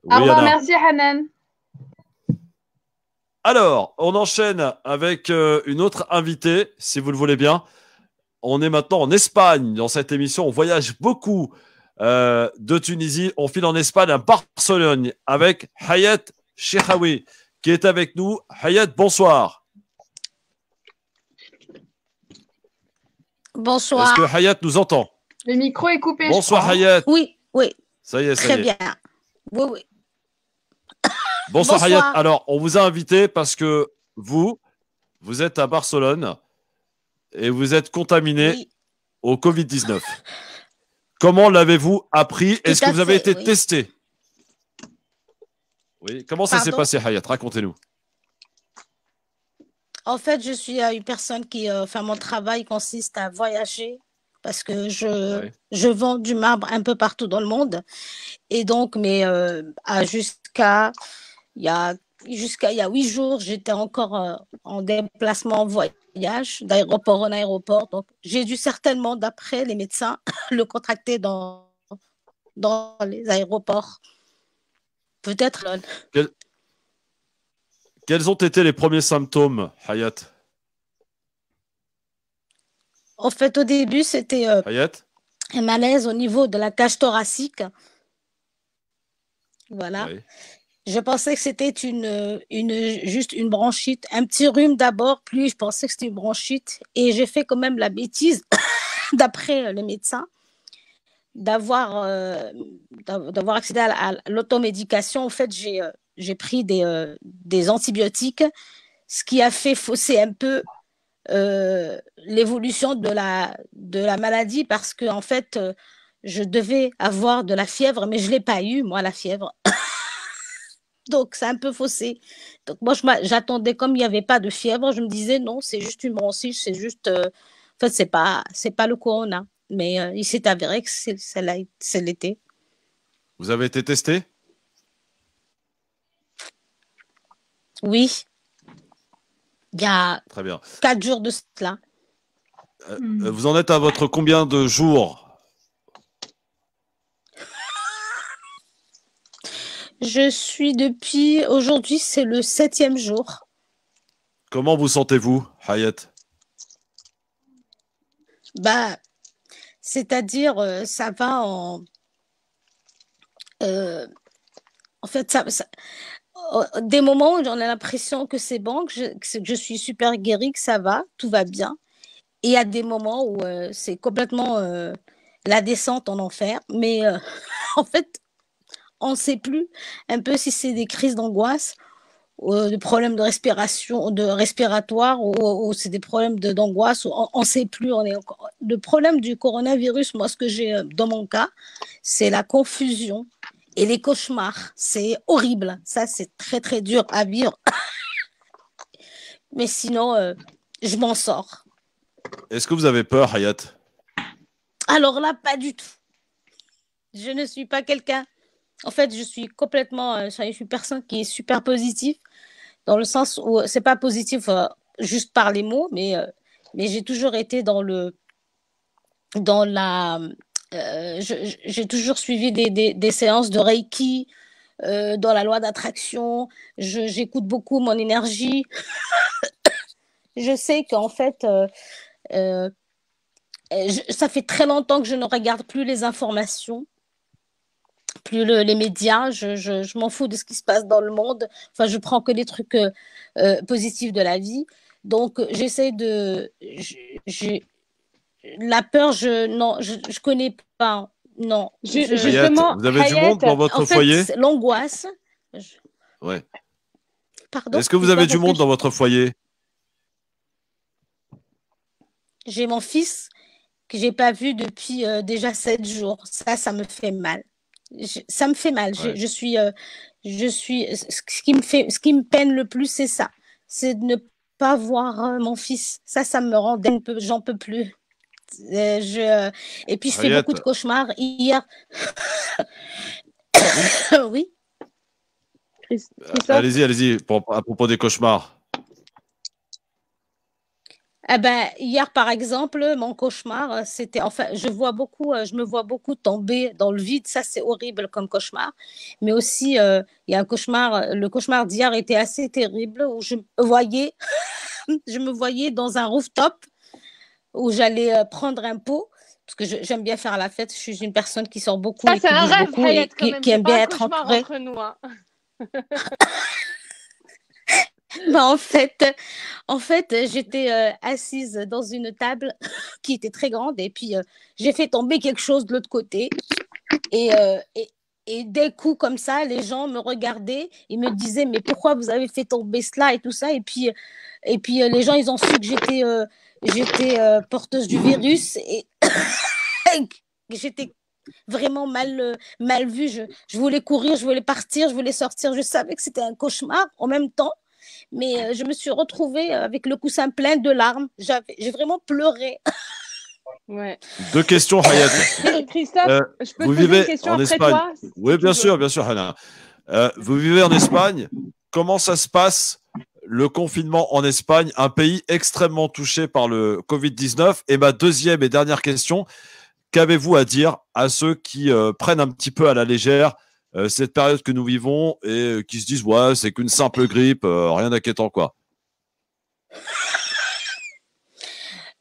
Speaker 5: Au revoir,
Speaker 3: Anna.
Speaker 5: merci Hanan.
Speaker 3: Alors, on enchaîne avec une autre invitée, si vous le voulez bien. On est maintenant en Espagne dans cette émission. On voyage beaucoup de Tunisie. On file en Espagne à Barcelone avec Hayat Cheikhaoui qui est avec nous. Hayat, bonsoir.
Speaker 16: Bonsoir.
Speaker 3: Est-ce que Hayat nous entend?
Speaker 5: Le micro est coupé.
Speaker 3: Bonsoir
Speaker 5: je crois.
Speaker 3: Hayat.
Speaker 16: Oui, oui,
Speaker 3: Ça y est, ça
Speaker 16: très
Speaker 3: y est.
Speaker 16: bien. Oui, oui.
Speaker 3: Bonsoir,
Speaker 16: Bonsoir.
Speaker 3: Hayat. Alors, on vous a invité parce que vous êtes à Barcelone et vous êtes contaminé
Speaker 16: Oui.
Speaker 3: au Covid-19. Comment l'avez-vous appris? Est-ce que
Speaker 16: à
Speaker 3: vous avez
Speaker 16: fait,
Speaker 3: été
Speaker 16: oui.
Speaker 3: testé? Oui. Comment ça s'est
Speaker 16: Pardon?
Speaker 3: passé, Hayat? Racontez-nous.
Speaker 16: En fait, je suis une personne qui, enfin, mon travail consiste à voyager parce que
Speaker 3: Ouais.
Speaker 16: je vends du marbre un peu partout dans le monde. Et donc, mais jusqu'à il y a 8 jours, j'étais encore en déplacement, en voyage, d'aéroport en aéroport. Donc, j'ai dû certainement, d'après les médecins, le contracter dans les aéroports. Peut-être.
Speaker 3: Quels ont été les premiers symptômes, Hayat?
Speaker 16: En fait, au début, c'était
Speaker 3: Hayat?
Speaker 16: un malaise au niveau de la cage thoracique. Voilà.
Speaker 3: Oui.
Speaker 16: Je pensais que c'était juste une bronchite, un petit rhume d'abord, puis je pensais que c'était une bronchite. Et j'ai fait quand même la bêtise d'après les médecins, d'avoir accédé à l'automédication. En fait, j'ai pris des antibiotiques, ce qui a fait fausser un peu l'évolution de la maladie, parce que en fait, je devais avoir de la fièvre, mais je l'ai pas eu, moi, la fièvre. Donc, c'est un peu faussé. Donc, moi, j'attendais, comme il n'y avait pas de fièvre, je me disais, non, c'est juste une bronchite, c'est juste... en fait, c'est pas le corona. Mais il s'est avéré que c'est l'été.
Speaker 3: Vous avez été testé?
Speaker 16: Oui. Il y a
Speaker 3: Très bien.
Speaker 16: 4 jours de cela.
Speaker 3: Vous en êtes à votre combien de jours?
Speaker 16: Je suis depuis aujourd'hui, c'est le 7e jour.
Speaker 3: Comment vous sentez-vous, Hayat?
Speaker 16: Bah, c'est-à-dire, ça va en fait, des moments où j'en ai l'impression que c'est bon, que je suis super guérie, que ça va, tout va bien. Et il y a des moments où c'est complètement la descente en enfer. Mais en fait, on ne sait plus un peu si c'est des crises d'angoisse, des problèmes de respiration, de respiratoire, ou c'est des problèmes d'angoisse. On ne sait plus. Le problème du coronavirus, moi, ce que j'ai dans mon cas, c'est la confusion et les cauchemars. C'est horrible. Ça, c'est très, très dur à vivre. Mais sinon, je m'en sors.
Speaker 3: Est-ce que vous avez peur, Hayat?
Speaker 16: Alors là, pas du tout. Je ne suis pas quelqu'un... En fait, je suis complètement... je suis une personne qui est super positive, dans le sens où c'est pas positif juste par les mots, mais j'ai toujours été j'ai toujours suivi des séances de Reiki, dans la loi d'attraction. J'écoute beaucoup mon énergie. Je sais qu'en fait... ça fait très longtemps que je ne regarde plus les informations, plus les médias. Je m'en fous de ce qui se passe dans le monde. Enfin, je prends que les trucs positifs de la vie. Donc, j'essaie de... la peur, je connais pas. Non.
Speaker 3: Justement, vous avez du monde dans votre foyer?
Speaker 16: L'angoisse.
Speaker 3: Ouais.
Speaker 16: Pardon?
Speaker 3: Est-ce que vous avez du monde dans votre foyer?
Speaker 16: J'ai mon fils que j'ai pas vu depuis déjà 7 jours. Ça me fait mal. Ça me fait mal.
Speaker 3: Ouais.
Speaker 16: Je suis ce qui me peine le plus, c'est ça. C'est de ne pas voir mon fils. Ça me rend dingue. J'en peux plus. Et puis je fais beaucoup de cauchemars. Hier. Oui.
Speaker 3: Allez-y, à propos des cauchemars.
Speaker 16: Eh ben, hier, par exemple, mon cauchemar, c'était, enfin, je me vois beaucoup tomber dans le vide. Ça, c'est horrible comme cauchemar. Mais aussi, il y a un cauchemar, le cauchemar d'hier était assez terrible, où je me voyais dans un rooftop, où j'allais prendre un pot, parce que j'aime bien faire la fête. Je suis une personne qui sort beaucoup et qui
Speaker 4: c'est un
Speaker 16: bouge
Speaker 4: rêve,
Speaker 16: beaucoup
Speaker 4: Hayat,
Speaker 16: et
Speaker 4: quand même.
Speaker 16: qui aime
Speaker 4: C'est
Speaker 16: bien
Speaker 4: pas un
Speaker 16: être
Speaker 4: cauchemar
Speaker 16: entourée.
Speaker 4: entre nous, hein.
Speaker 16: Bah, en fait, j'étais assise dans une table qui était très grande, et puis j'ai fait tomber quelque chose de l'autre côté, et d'un coup comme ça, les gens me regardaient, ils me disaient mais pourquoi vous avez fait tomber cela et tout ça, et puis les gens ils ont su que j'étais porteuse du virus, et j'étais vraiment mal vue. Je voulais courir, je voulais partir, je voulais sortir, je savais que c'était un cauchemar en même temps. Mais je me suis retrouvée avec le coussin plein de larmes. J'ai vraiment pleuré.
Speaker 4: Ouais.
Speaker 3: 2 questions, Hayat.
Speaker 4: Christophe, je peux
Speaker 3: vous
Speaker 4: te poser
Speaker 3: vivez
Speaker 4: une question
Speaker 3: en
Speaker 4: après
Speaker 3: Espagne?
Speaker 4: toi?
Speaker 3: Oui, bien sûr, Hana. Vous vivez en Espagne. Comment ça se passe, le confinement en Espagne, un pays extrêmement touché par le Covid-19? Et ma deuxième et dernière question, qu'avez-vous à dire à ceux qui prennent un petit peu à la légère cette période que nous vivons et qui se disent ouais, c'est qu'une simple grippe, rien d'inquiétant quoi?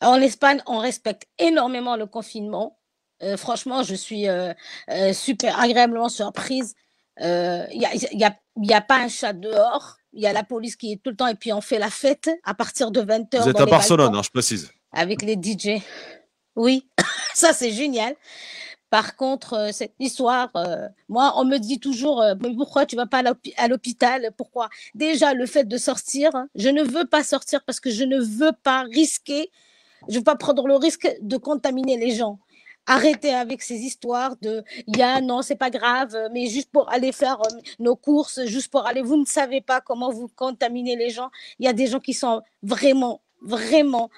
Speaker 16: En Espagne, on respecte énormément le confinement. Franchement, je suis super agréablement surprise. Il y a pas un chat dehors. Il y a la police qui est tout le temps, et puis on fait la fête à partir de 20h.
Speaker 3: Vous êtes à Barcelone, hein, je précise.
Speaker 16: Avec les DJ. Oui, ça c'est génial. Par contre, cette histoire, moi, on me dit toujours, mais pourquoi tu vas pas à l'hôpital? Pourquoi? Déjà, le fait de sortir, hein, je ne veux pas sortir parce que je ne veux pas risquer, je veux pas prendre le risque de contaminer les gens. Arrêtez avec ces histoires de, non, c'est pas grave, mais juste pour aller faire nos courses, juste pour aller, vous ne savez pas comment vous contaminez les gens. Il y a des gens qui sont vraiment, vraiment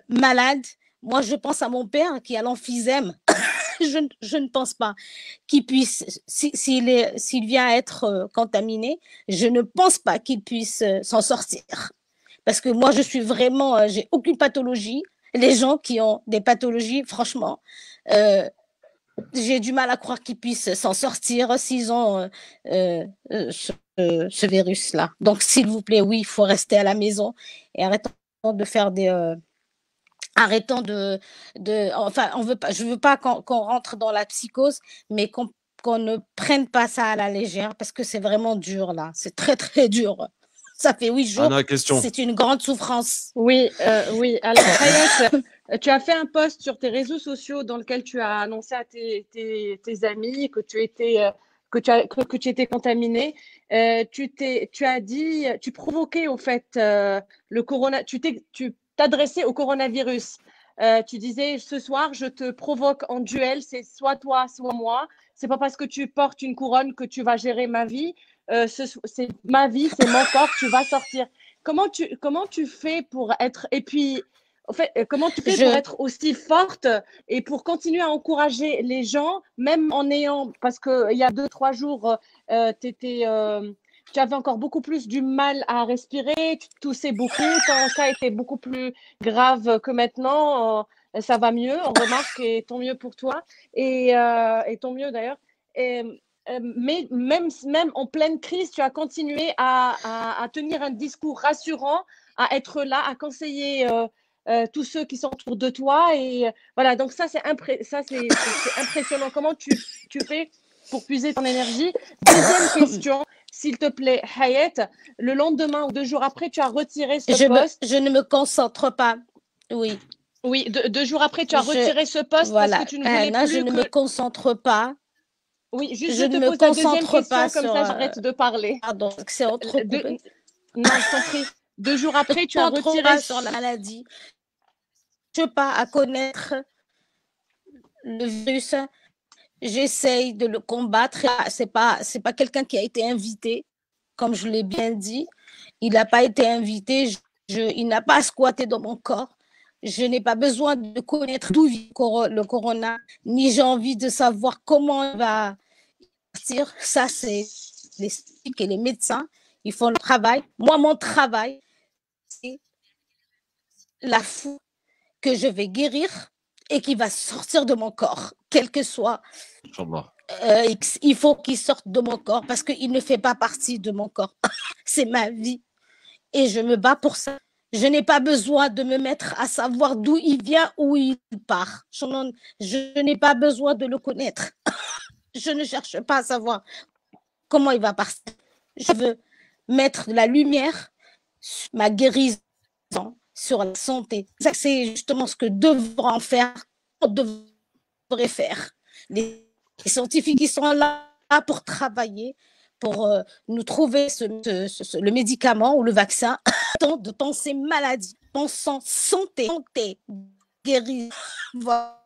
Speaker 16: malades. Moi, je pense à mon père qui a l'emphysème. Je ne pense pas qu'il puisse, s'il vient à être contaminé, je ne pense pas qu'il puisse s'en sortir. Parce que moi, je suis vraiment, j'ai aucune pathologie. Les gens qui ont des pathologies, franchement, j'ai du mal à croire qu'ils puissent s'en sortir s'ils ont ce virus-là. Donc, s'il vous plaît, oui, il faut rester à la maison et arrêtons de faire des... arrêtons enfin, je veux pas qu'on rentre dans la psychose, mais qu'on ne prenne pas ça à la légère parce que c'est vraiment dur là. C'est très, très dur. Ça fait 8 jours. C'est une grande souffrance.
Speaker 4: Oui, oui. Alors, Hayat, tu as fait un post sur tes réseaux sociaux dans lequel tu as annoncé à tes amis que tu étais, que tu étais contaminé. Tu as dit, tu provoquais au fait le corona. Tu t'adressais au coronavirus. Tu disais, ce soir, je te provoque en duel, c'est soit toi, soit moi. C'est pas parce que tu portes une couronne que tu vas gérer ma vie. C'est ma vie, c'est mon corps, tu vas sortir. Comment tu fais pour être... Et puis, en fait, comment tu fais pour être aussi forte et pour continuer à encourager les gens, même en ayant... Parce qu'il y a 2-3 jours, tu avais encore beaucoup plus du mal à respirer, tu toussais beaucoup, ton cas était beaucoup plus grave que maintenant. Ça va mieux, on remarque, et tant mieux pour toi. Et tant mieux d'ailleurs. Mais même en pleine crise, tu as continué à tenir un discours rassurant, à être là, à conseiller tous ceux qui sont autour de toi. Et voilà, donc ça, c'est impressionnant. Comment tu fais pour puiser ton énergie? Deuxième question, s'il te plaît, Hayat, le lendemain ou 2 jours après, tu as retiré ce post.
Speaker 16: Je ne me concentre pas. Oui.
Speaker 4: Oui, 2 jours après, tu as retiré ce post
Speaker 16: voilà.
Speaker 4: parce que tu ne voulais plus
Speaker 16: je ne me concentre pas.
Speaker 4: Oui, juste je te pose la deuxième question, comme ça j'arrête de parler.
Speaker 16: Pardon, c'est trop
Speaker 4: Non, je t'en prie. 2 jours après, tu as retiré
Speaker 16: sur la maladie. Je ne sais pas à connaître le virus. J'essaye de le combattre. C'est pas quelqu'un qui a été invité, comme je l'ai bien dit. Il n'a pas été invité. Il n'a pas squatté dans mon corps. Je n'ai pas besoin de connaître d'où vient le corona, ni j'ai envie de savoir comment il va partir. Ça, c'est les scientifiques et les médecins. Ils font le travail. Moi, mon travail, c'est la foule que je vais guérir et qui va sortir de mon corps, quel que soit. Il faut qu'il sorte de mon corps parce qu'il ne fait pas partie de mon corps. C'est ma vie et je me bats pour ça. Je n'ai pas besoin de me mettre à savoir d'où il vient, où il part. Je n'ai pas besoin de le connaître. Je ne cherche pas à savoir comment il va partir. Je veux mettre de la lumière sur ma guérison, sur la santé. C'est justement ce que devrait faire, devrait faire. Les scientifiques qui sont là pour travailler, pour nous trouver le médicament ou le vaccin, de penser maladie, pensant santé, guérison. Voilà.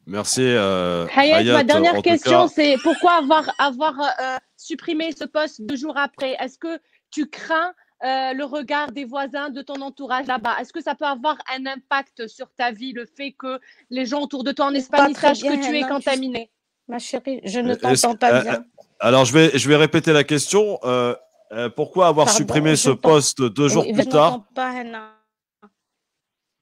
Speaker 3: Merci.
Speaker 4: Hayat, ma dernière question, c'est pourquoi avoir supprimé ce post 2 jours après? Est-ce que tu crains le regard des voisins, de ton entourage là-bas? Est-ce que ça peut avoir un impact sur ta vie, le fait que les gens autour de toi en Espagne sachent que tu es contaminée?
Speaker 16: Ma chérie, je ne t'entends pas bien.
Speaker 3: Alors, je vais répéter la question. Pourquoi avoir supprimé ce post 2 jours plus tard?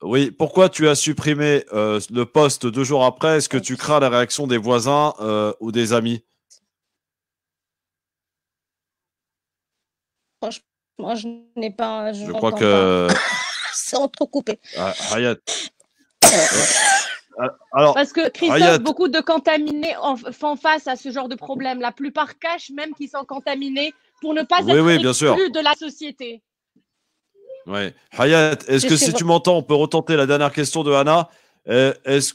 Speaker 3: Oui, pourquoi tu as supprimé le post 2 jours après? Est-ce que tu crains la réaction des voisins ou des amis?
Speaker 16: Franchement, je n'ai pas.
Speaker 3: Je crois que.
Speaker 16: C'est entrecoupé.
Speaker 3: Hayat. Alors,
Speaker 4: parce que Christophe, beaucoup de contaminés font face à ce genre de problème. La plupart cachent même qu'ils sont contaminés pour ne pas être exclus de la société.
Speaker 3: Ouais. Hayat, est-ce
Speaker 16: Je
Speaker 3: que
Speaker 16: sais
Speaker 3: si
Speaker 16: pas.
Speaker 3: tu m'entends, on peut retenter la dernière question de Anna?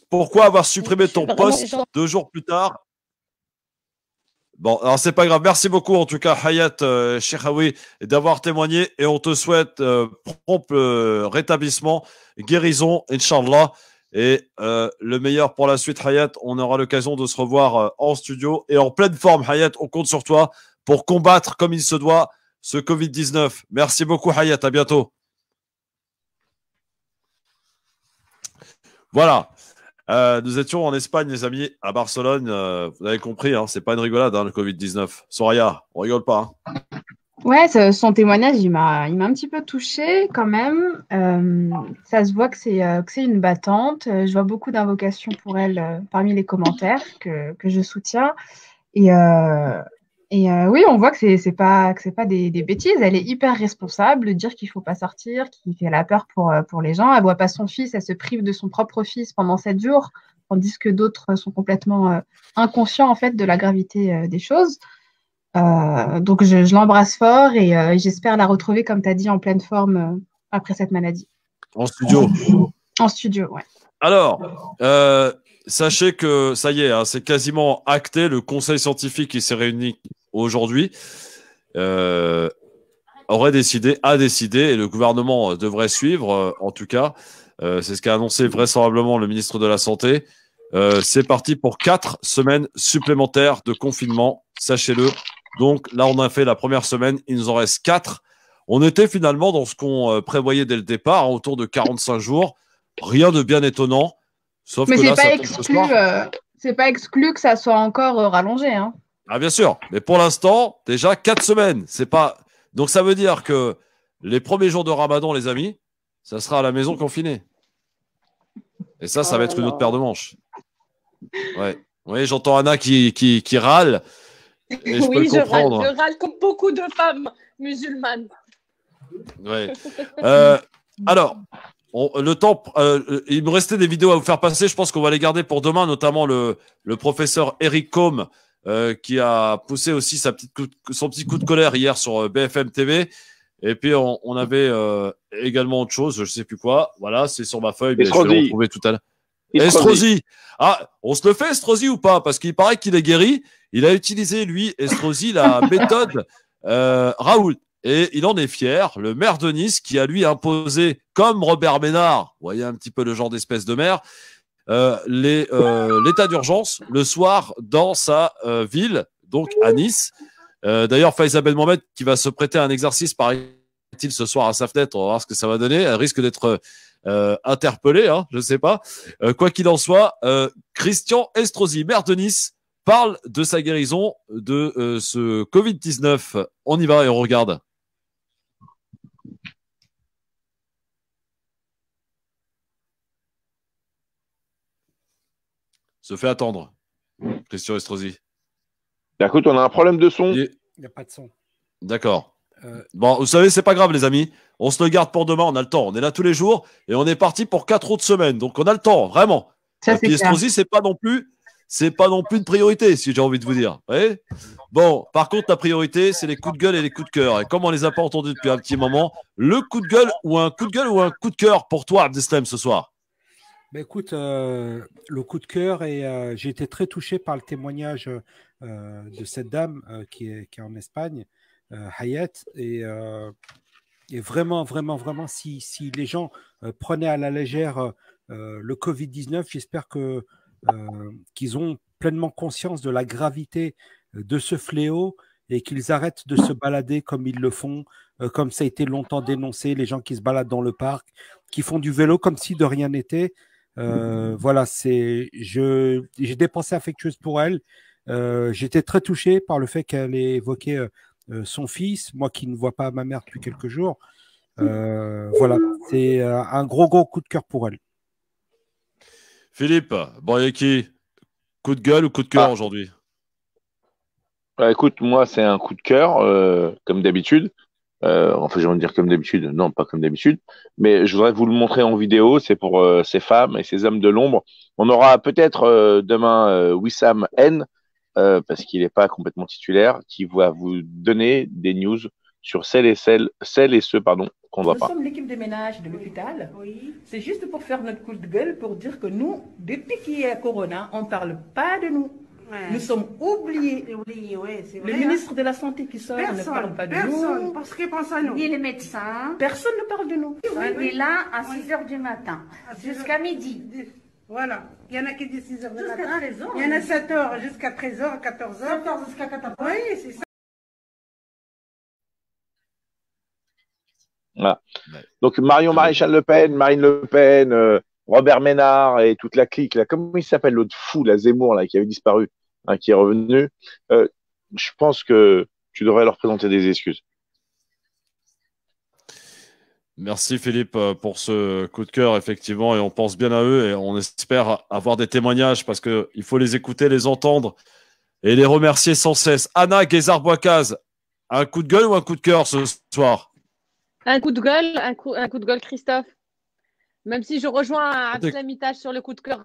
Speaker 3: Pourquoi avoir supprimé ton
Speaker 16: Vraiment,
Speaker 3: post 2 jours plus tard? Bon, alors c'est pas grave. Merci beaucoup en tout cas, Hayat Cheikhaoui, d'avoir témoigné et on te souhaite prompt rétablissement, guérison, Inch'Allah. Et le meilleur pour la suite, Hayat. On aura l'occasion de se revoir en studio et en pleine forme, Hayat. On compte sur toi pour combattre comme il se doit ce Covid-19. Merci beaucoup, Hayat. À bientôt. Voilà. Nous étions en Espagne, les amis, à Barcelone. Vous avez compris, hein, c'est pas une rigolade, hein, le Covid-19. Soraya, on rigole pas. Hein.
Speaker 5: Ouais, son témoignage, il m'a un petit peu touchée quand même. Ça se voit que c'est une battante. Je vois beaucoup d'invocations pour elle parmi les commentaires que je soutiens. Et oui, on voit que c'est pas des bêtises. Elle est hyper responsable de dire qu'il faut pas sortir, qu'elle a peur pour les gens. Elle voit pas son fils, elle se prive de son propre fils pendant 7 jours, tandis que d'autres sont complètement inconscients en fait de la gravité des choses. Donc je l'embrasse fort et j'espère la retrouver, comme tu as dit, en pleine forme après cette maladie.
Speaker 3: En studio.
Speaker 5: En studio, ouais.
Speaker 3: Alors, sachez que ça y est, hein, c'est quasiment acté. Le conseil scientifique qui s'est réuni aujourd'hui a décidé, et le gouvernement devrait suivre, en tout cas. C'est ce qu'a annoncé vraisemblablement le ministre de la Santé. C'est parti pour 4 semaines supplémentaires de confinement, sachez-le. Donc là, on a fait la première semaine, il nous en reste 4. On était finalement dans ce qu'on prévoyait dès le départ, hein, autour de 45 jours. Rien de bien étonnant. Sauf
Speaker 5: mais
Speaker 3: que là,
Speaker 5: c'est pas exclu que ça soit encore rallongé. Hein.
Speaker 3: Ah, bien sûr. Mais pour l'instant, déjà 4 semaines. C'est pas... Donc ça veut dire que les premiers jours de Ramadan, les amis, ça sera à la maison confinée. Et ça va être une autre paire de manches. Ouais. Oui, j'entends Anna qui râle. Et je peux le comprendre.
Speaker 4: Je râle comme beaucoup de femmes musulmanes.
Speaker 3: Ouais. Alors, le temps, il me restait des vidéos à vous faire passer. Je pense qu'on va les garder pour demain, notamment le professeur Eric Combe qui a poussé aussi son petit coup de colère hier sur BFM TV. Et puis, on avait également autre chose, je ne sais plus quoi. Voilà, c'est sur ma feuille, mais je vais le retrouver tout à l'heure. Estrosi. Ah, on se le fait, Estrosi, ou pas? Parce qu'il paraît qu'il est guéri. Il a utilisé, lui, Estrosi, la méthode Raoult. Et il en est fier, le maire de Nice, qui a lui imposé, comme Robert Ménard, vous voyez un petit peu le genre d'espèce de maire, l'état d'urgence le soir dans sa ville, donc à Nice. D'ailleurs, Faiza Ben Mohamed, qui va se prêter à un exercice, paraît-il, ce soir à sa fenêtre, on va voir ce que ça va donner. Elle risque d'être interpellée, hein, je ne sais pas. Quoi qu'il en soit, Christian Estrosi, maire de Nice, parle de sa guérison de ce Covid-19. On y va et on regarde. Se fait attendre, Christian Estrosi.
Speaker 7: Écoute, on a un problème de son.
Speaker 6: Il n'y a pas de son.
Speaker 3: D'accord. Bon, vous savez, c'est pas grave, les amis. On se le garde pour demain, on a le temps. On est là tous les jours et on est parti pour 4 autres semaines. Donc, on a le temps, vraiment.
Speaker 5: Ça,
Speaker 3: et puis, Estrosi, c'est pas non plus une priorité, si j'ai envie de vous dire. Oui. Bon, par contre, la priorité, c'est les coups de gueule et les coups de cœur. Et comme on les a pas entendus depuis un petit moment, le coup de gueule ou un coup de cœur pour toi, Abdeslam, ce soir?
Speaker 6: Ben écoute, le coup de cœur, et j'ai été très touché par le témoignage de cette dame qui est en Espagne, Hayat, et vraiment, si les gens prenaient à la légère le Covid-19, j'espère qu'ils ont pleinement conscience de la gravité de ce fléau et qu'ils arrêtent de se balader comme ils le font, comme ça a été longtemps dénoncé, les gens qui se baladent dans le parc, qui font du vélo comme si de rien n'était. Voilà, j'ai des pensées affectueuses pour elle. J'étais très touché par le fait qu'elle ait évoqué son fils, moi qui ne vois pas ma mère depuis quelques jours. Voilà, c'est un gros coup de cœur pour elle.
Speaker 3: Philippe, Boyaki, coup de gueule ou coup de cœur aujourd'hui?
Speaker 7: Écoute, moi, c'est un coup de cœur, comme d'habitude. Enfin, j'ai envie de dire comme d'habitude. Non, pas comme d'habitude. Mais je voudrais vous le montrer en vidéo. C'est pour ces femmes et ces hommes de l'ombre. On aura peut-être demain Wissam N, parce qu'il n'est pas complètement titulaire, qui va vous donner des news sur celles et ceux qu'on ne voit
Speaker 17: Nous
Speaker 7: pas.
Speaker 17: sommes l'équipe de ménage de l'hôpital. Oui. C'est juste pour faire notre coup de gueule pour dire que nous, depuis qu'il y a Corona, on ne parle pas de nous. Ouais. Nous sommes oubliés.
Speaker 18: Ouais, c'est
Speaker 17: Le
Speaker 18: vrai,
Speaker 17: ministre de la Santé qui sort ne parle pas de nous.
Speaker 18: Parce qu'il pense à nous.
Speaker 17: Ni les médecins. Personne ne parle de nous.
Speaker 18: On est là à 6 h du matin, jusqu'à midi. Voilà. Il y en a qui disent 6 h du matin. Il y en a 7 h jusqu'à 13 h, 14 h. 14 jusqu'à 14 h. Oui, c'est ça.
Speaker 7: Voilà. Donc Marion Maréchal Le Pen, Marine Le Pen, Robert Ménard et toute la clique, là, comment il s'appelle l'autre fou, la Zemmour, là, qui avait disparu, hein, qui est revenu, je pense que tu devrais leur présenter des excuses.
Speaker 3: Merci Philippe pour ce coup de cœur, effectivement, et on pense bien à eux et on espère avoir des témoignages parce qu'il faut les écouter, les entendre et les remercier sans cesse. Anna Guézard-Boicaz, un coup de gueule ou un coup de cœur ce soir?
Speaker 4: Un coup de gueule, un coup de gueule, Christophe. Même si je rejoins Abdel Mitage sur le coup de cœur,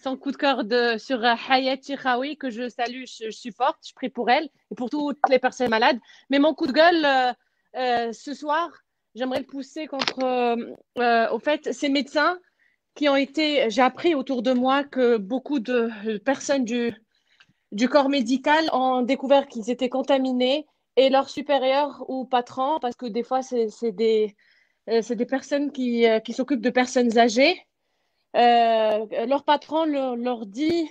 Speaker 4: son coup de cœur sur Hayat Chiraoui, que je salue, je supporte, je prie pour elle et pour toutes les personnes malades. Mais mon coup de gueule, ce soir, j'aimerais le pousser contre, au fait, ces médecins qui ont été, j'ai appris autour de moi que beaucoup de personnes du corps médical ont découvert qu'ils étaient contaminés et leurs supérieurs ou patrons, parce que des fois, c'est des personnes qui s'occupent de personnes âgées. Leur patron leur dit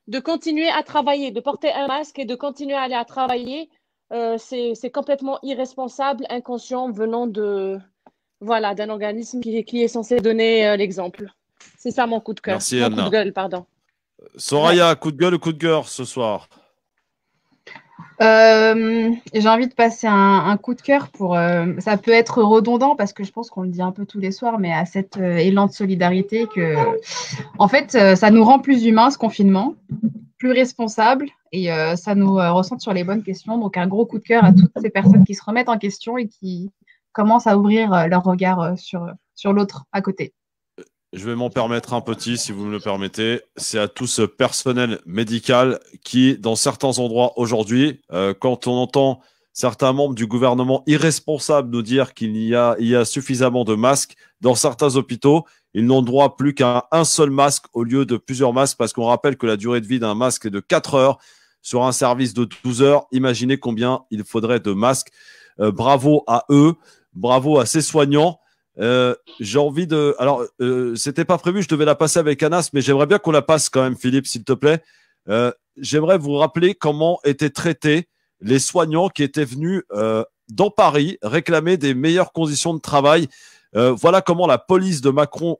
Speaker 4: de continuer à travailler, de porter un masque et de continuer à aller à travailler. C'est complètement irresponsable, inconscient, venant d'un organisme qui est censé donner l'exemple. C'est ça mon coup de cœur.
Speaker 3: Merci,
Speaker 4: mon
Speaker 3: Anna.
Speaker 4: coup de gueule, pardon.
Speaker 3: Soraya, coup de gueule ou coup de cœur ce soir?
Speaker 5: J'ai envie de passer un coup de cœur pour. Ça peut être redondant parce que je pense qu'on le dit un peu tous les soirs, mais à cet élan de solidarité que, en fait, ça nous rend plus humains ce confinement, plus responsables et ça nous recentre sur les bonnes questions. Donc, un gros coup de cœur à toutes ces personnes qui se remettent en question et qui commencent à ouvrir leur regard sur l'autre à côté.
Speaker 3: Je vais m'en permettre un petit, si vous me le permettez. C'est à tout ce personnel médical qui, dans certains endroits aujourd'hui, quand on entend certains membres du gouvernement irresponsables nous dire qu'il y a suffisamment de masques, dans certains hôpitaux, ils n'ont droit plus qu'à un seul masque au lieu de plusieurs masques, parce qu'on rappelle que la durée de vie d'un masque est de 4 heures sur un service de 12 heures. Imaginez combien il faudrait de masques. Bravo à eux, bravo à ces soignants. J'ai envie de. Alors, c'était pas prévu, je devais la passer avec Anas, mais j'aimerais bien qu'on la passe quand même, Philippe, s'il te plaît. J'aimerais vous rappeler comment étaient traités les soignants qui étaient venus dans Paris réclamer des meilleures conditions de travail. Voilà comment la police de Macron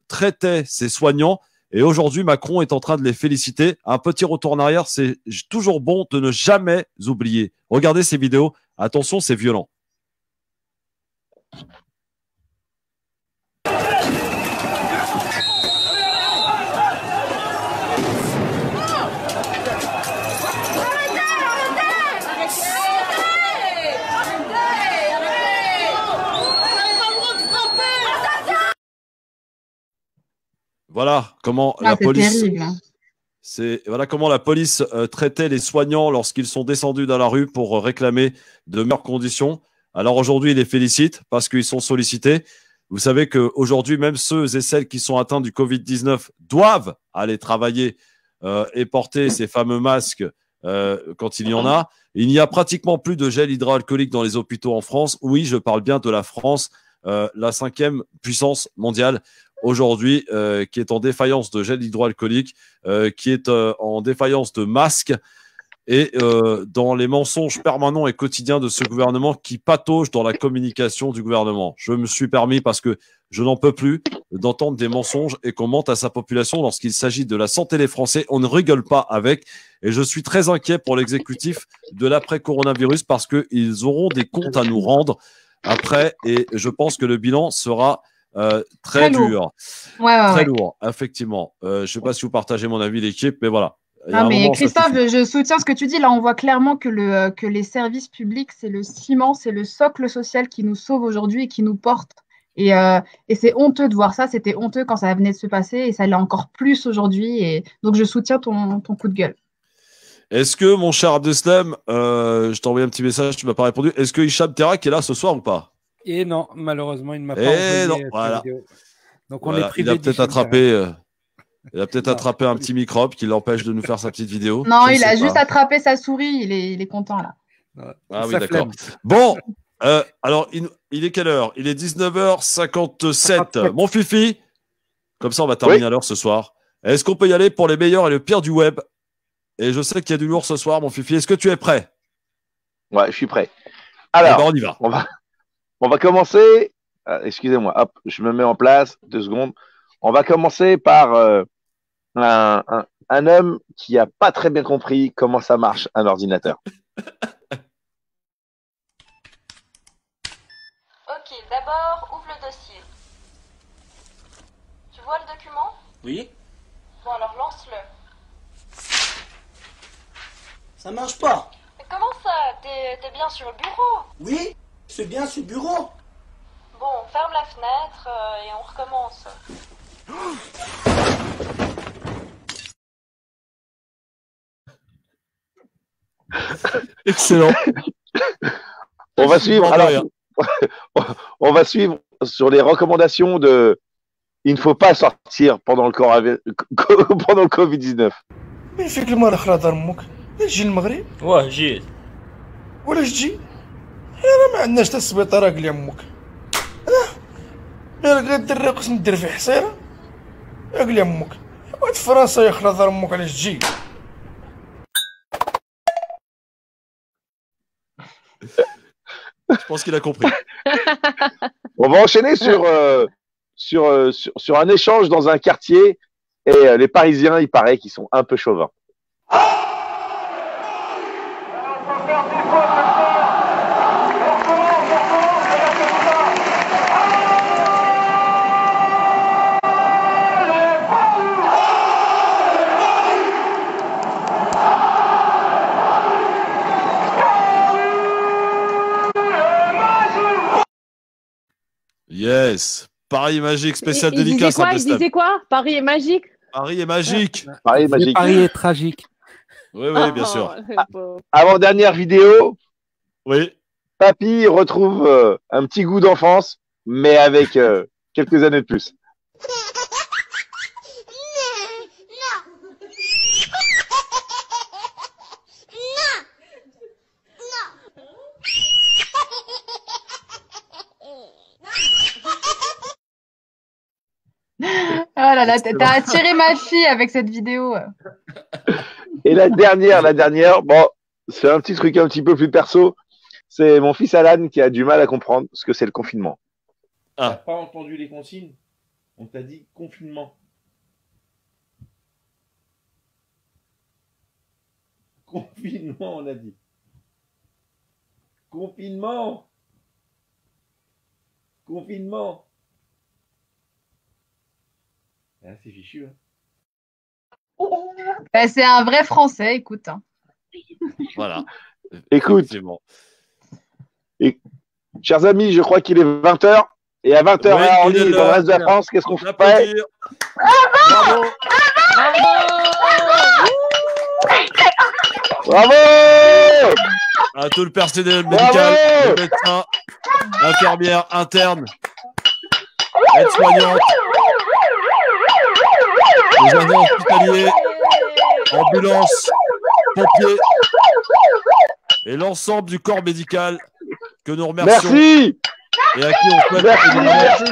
Speaker 3: traitait ces soignants. Et aujourd'hui, Macron est en train de les féliciter. Un petit retour en arrière, c'est toujours bon de ne jamais oublier. Regardez ces vidéos. Attention, c'est violent. Voilà comment la police. Voilà comment la police traitait les soignants lorsqu'ils sont descendus dans la rue pour réclamer de meilleures conditions. Alors aujourd'hui, ils les félicitent parce qu'ils sont sollicités. Vous savez qu'aujourd'hui, même ceux et celles qui sont atteints du Covid-19 doivent aller travailler et porter ces fameux masques quand il y en a. Il n'y a pratiquement plus de gel hydroalcoolique dans les hôpitaux en France. Oui, je parle bien de la France, la 5e puissance mondiale aujourd'hui, qui est en défaillance de gel hydroalcoolique, qui est en défaillance de masques et dans les mensonges permanents et quotidiens de ce gouvernement qui patauge dans la communication du gouvernement. Je me suis permis, parce que je n'en peux plus, d'entendre des mensonges et qu'on mente à sa population lorsqu'il s'agit de la santé des Français. On ne rigole pas avec. Et je suis très inquiet pour l'exécutif de l'après-coronavirus parce qu'ils auront des comptes à nous rendre après. Et je pense que le bilan sera très dur. Très lourd, effectivement. Je ne sais pas si vous partagez mon avis, l'équipe, mais voilà.
Speaker 5: Non, mais Christophe, je soutiens ce que tu dis. Là, on voit clairement que les services publics, c'est le ciment, c'est le socle social qui nous sauve aujourd'hui et qui nous porte. Et c'est honteux de voir ça. C'était honteux quand ça venait de se passer et ça l'est encore plus aujourd'hui. Et donc, je soutiens ton coup de gueule.
Speaker 3: Est-ce que, mon cher Abdeslam, je t'ai envoyé un petit message, tu ne m'as pas répondu. Est-ce que Hicham Terak est là ce soir ou pas?
Speaker 6: Et non, malheureusement, il ne m'a pas envoyé
Speaker 3: non,
Speaker 6: cette
Speaker 3: voilà.
Speaker 6: vidéo. Donc on
Speaker 3: Voilà,
Speaker 6: est privé.
Speaker 3: il a peut-être attrapé, un petit microbe qui l'empêche de nous faire sa petite vidéo.
Speaker 5: Non,
Speaker 3: Je ne
Speaker 5: il a
Speaker 3: sais
Speaker 5: juste
Speaker 3: pas.
Speaker 5: attrapé sa souris, il est content là.
Speaker 3: Ah oui, d'accord. Bon, alors, il est quelle heure? Il est 19h57. Mon Fifi, comme ça, on va terminer à l'heure ce soir. Est-ce qu'on peut y aller pour les meilleurs et le pire du web? Et je sais qu'il y a du lourd ce soir, mon Fifi. Est-ce que tu es prêt?
Speaker 7: Ouais, je suis prêt. Alors,
Speaker 3: on y va.
Speaker 7: On va commencer. Excusez-moi, hop, je me mets en place, 2 secondes. On va commencer par un homme qui n'a pas très bien compris comment ça marche un ordinateur.
Speaker 19: Ok, d'abord, ouvre le dossier. Tu vois le document?
Speaker 12: Oui.
Speaker 19: Bon, alors lance-le.
Speaker 12: Ça marche pas.
Speaker 19: Mais comment ça? T'es bien sur le bureau?
Speaker 12: Oui, c'est bien sur le bureau.
Speaker 19: Bon, ferme la fenêtre et on recommence.
Speaker 3: Excellent.
Speaker 7: On va suivre. Alors, on va suivre sur les recommandations de. Il ne faut pas sortir pendant le Covid-19.
Speaker 20: من فيك المال خلاط امك تجي المغرب
Speaker 12: واه جيت
Speaker 20: ولاش تجي راه ما عندناش حتى السبيطار قال امك غير الدري قسم دير في حصيره قال امك بغيت فرنسا يا خلاط امك علاش تجي
Speaker 3: Je pense qu'il a compris.
Speaker 7: On va enchaîner sur un échange dans un quartier et les Parisiens, il paraît qu'ils sont un peu chauvins.
Speaker 3: Yes. Paris est magique, spécial
Speaker 4: Il disait
Speaker 3: dédicace.
Speaker 4: quoi? Il disait quoi? Paris est magique?
Speaker 3: Paris est magique.
Speaker 7: Paris est magique.
Speaker 6: Paris est tragique.
Speaker 3: Oui, oui, bien sûr.
Speaker 7: Avant-dernière vidéo.
Speaker 3: Oui.
Speaker 7: Papy retrouve un petit goût d'enfance, mais avec quelques années de plus.
Speaker 5: Oh là là, t'as attiré ma fille avec cette vidéo.
Speaker 7: Et la dernière, bon, c'est un petit truc un petit peu plus perso. C'est mon fils Alan qui a du mal à comprendre ce que c'est le confinement.
Speaker 21: T'as pas entendu les consignes? On t'a dit confinement. Confinement, on a dit. Confinement. Confinement. Ah, c'est fichu, hein.
Speaker 5: Bah, c'est un vrai français, écoute. Hein.
Speaker 3: Voilà.
Speaker 7: Écoute, chers amis, je crois qu'il est 20h. Et à 20h,
Speaker 3: Oui,
Speaker 7: en
Speaker 3: il est
Speaker 7: ligne, dans le reste de la
Speaker 3: l'heure.
Speaker 7: France, qu'est-ce qu'on fait?
Speaker 3: Applaudir. Bravo.
Speaker 7: Bravo
Speaker 3: À tout le personnel médical, les médecins, infirmières, internes, aides-soignantes, les agents hospitaliers, ambulances, pompiers et l'ensemble du corps médical que nous remercions.
Speaker 7: Merci.
Speaker 3: Et à qui on souhaite
Speaker 7: Merci.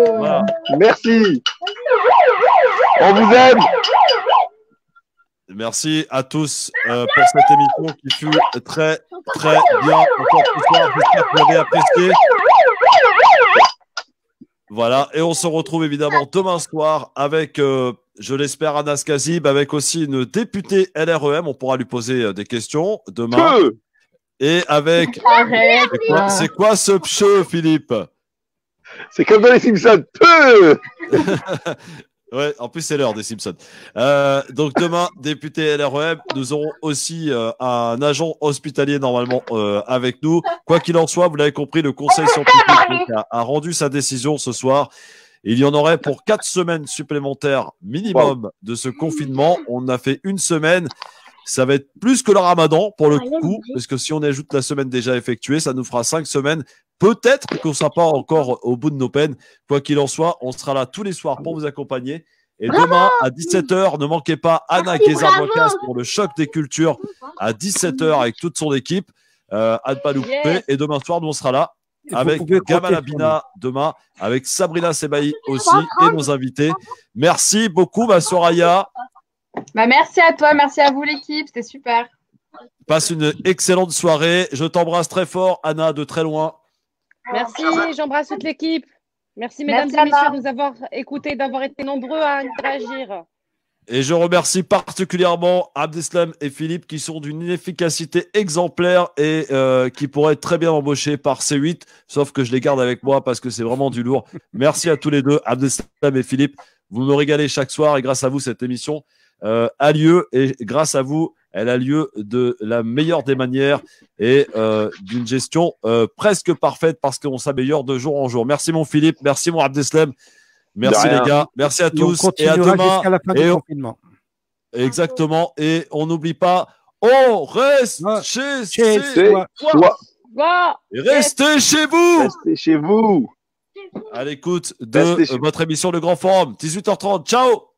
Speaker 3: Voilà.
Speaker 7: Merci. On vous aime.
Speaker 3: Merci à tous pour cette émission qui fut très, très bien encore ce soir. J'espère que vous avez apprécié. Voilà, et on se retrouve évidemment demain soir avec, je l'espère, Anas Kazib, avec aussi une députée LREM. On pourra lui poser des questions demain. Et avec... C'est quoi ce pcheu, Philippe?
Speaker 7: C'est comme dans les Simpsons.
Speaker 3: Ouais, en plus c'est l'heure des Simpsons. Donc demain, député LREM, nous aurons aussi un agent hospitalier normalement avec nous. Quoi qu'il en soit, vous l'avez compris, le Conseil scientifique a rendu sa décision ce soir. Il y en aurait pour 4 semaines supplémentaires minimum de ce confinement. On a fait 1 semaine. Ça va être plus que le ramadan pour le coup, parce que si on ajoute la semaine déjà effectuée, ça nous fera 5 semaines. Peut-être qu'on ne sera pas encore au bout de nos peines. Quoi qu'il en soit, on sera là tous les soirs pour vous accompagner. Et demain, à 17h, ne manquez pas Anna Guézard-Bocas pour le choc des cultures à 17h avec toute son équipe. À ne pas louper.
Speaker 4: Yes.
Speaker 3: Et demain soir, nous, on sera là avec Gamal Abina demain, avec Sabrina Sebaï aussi et nos invités. Merci beaucoup, ma Soraya.
Speaker 5: Bah, merci à toi, merci à vous l'équipe, c'était super.
Speaker 3: Passe une excellente soirée. Je t'embrasse très fort, Anna, de très loin.
Speaker 4: Merci, j'embrasse toute l'équipe. Merci, mesdames
Speaker 5: Merci,
Speaker 4: et messieurs,
Speaker 5: Anna.
Speaker 4: de nous avoir écoutés, d'avoir été nombreux à interagir.
Speaker 3: Et je remercie particulièrement Abdeslam et Philippe qui sont d'une efficacité exemplaire et qui pourraient être très bien embauchés par C8, sauf que je les garde avec moi parce que c'est vraiment du lourd. Merci à tous les deux, Abdeslam et Philippe. Vous me régalez chaque soir et grâce à vous, cette émission a lieu et grâce à vous, elle a lieu de la meilleure des manières et d'une gestion presque parfaite parce qu'on s'améliore de jour en jour. Merci mon Philippe, merci mon Abdeslam. Merci les gars, merci à tous et à demain.
Speaker 6: Jusqu'à la fin du confinement.
Speaker 3: Exactement, et on n'oublie pas, on reste chez
Speaker 7: soi.
Speaker 3: Et restez chez vous.
Speaker 7: Restez chez vous.
Speaker 3: À l'écoute de votre émission Le Grand Forum, 18h30. Ciao.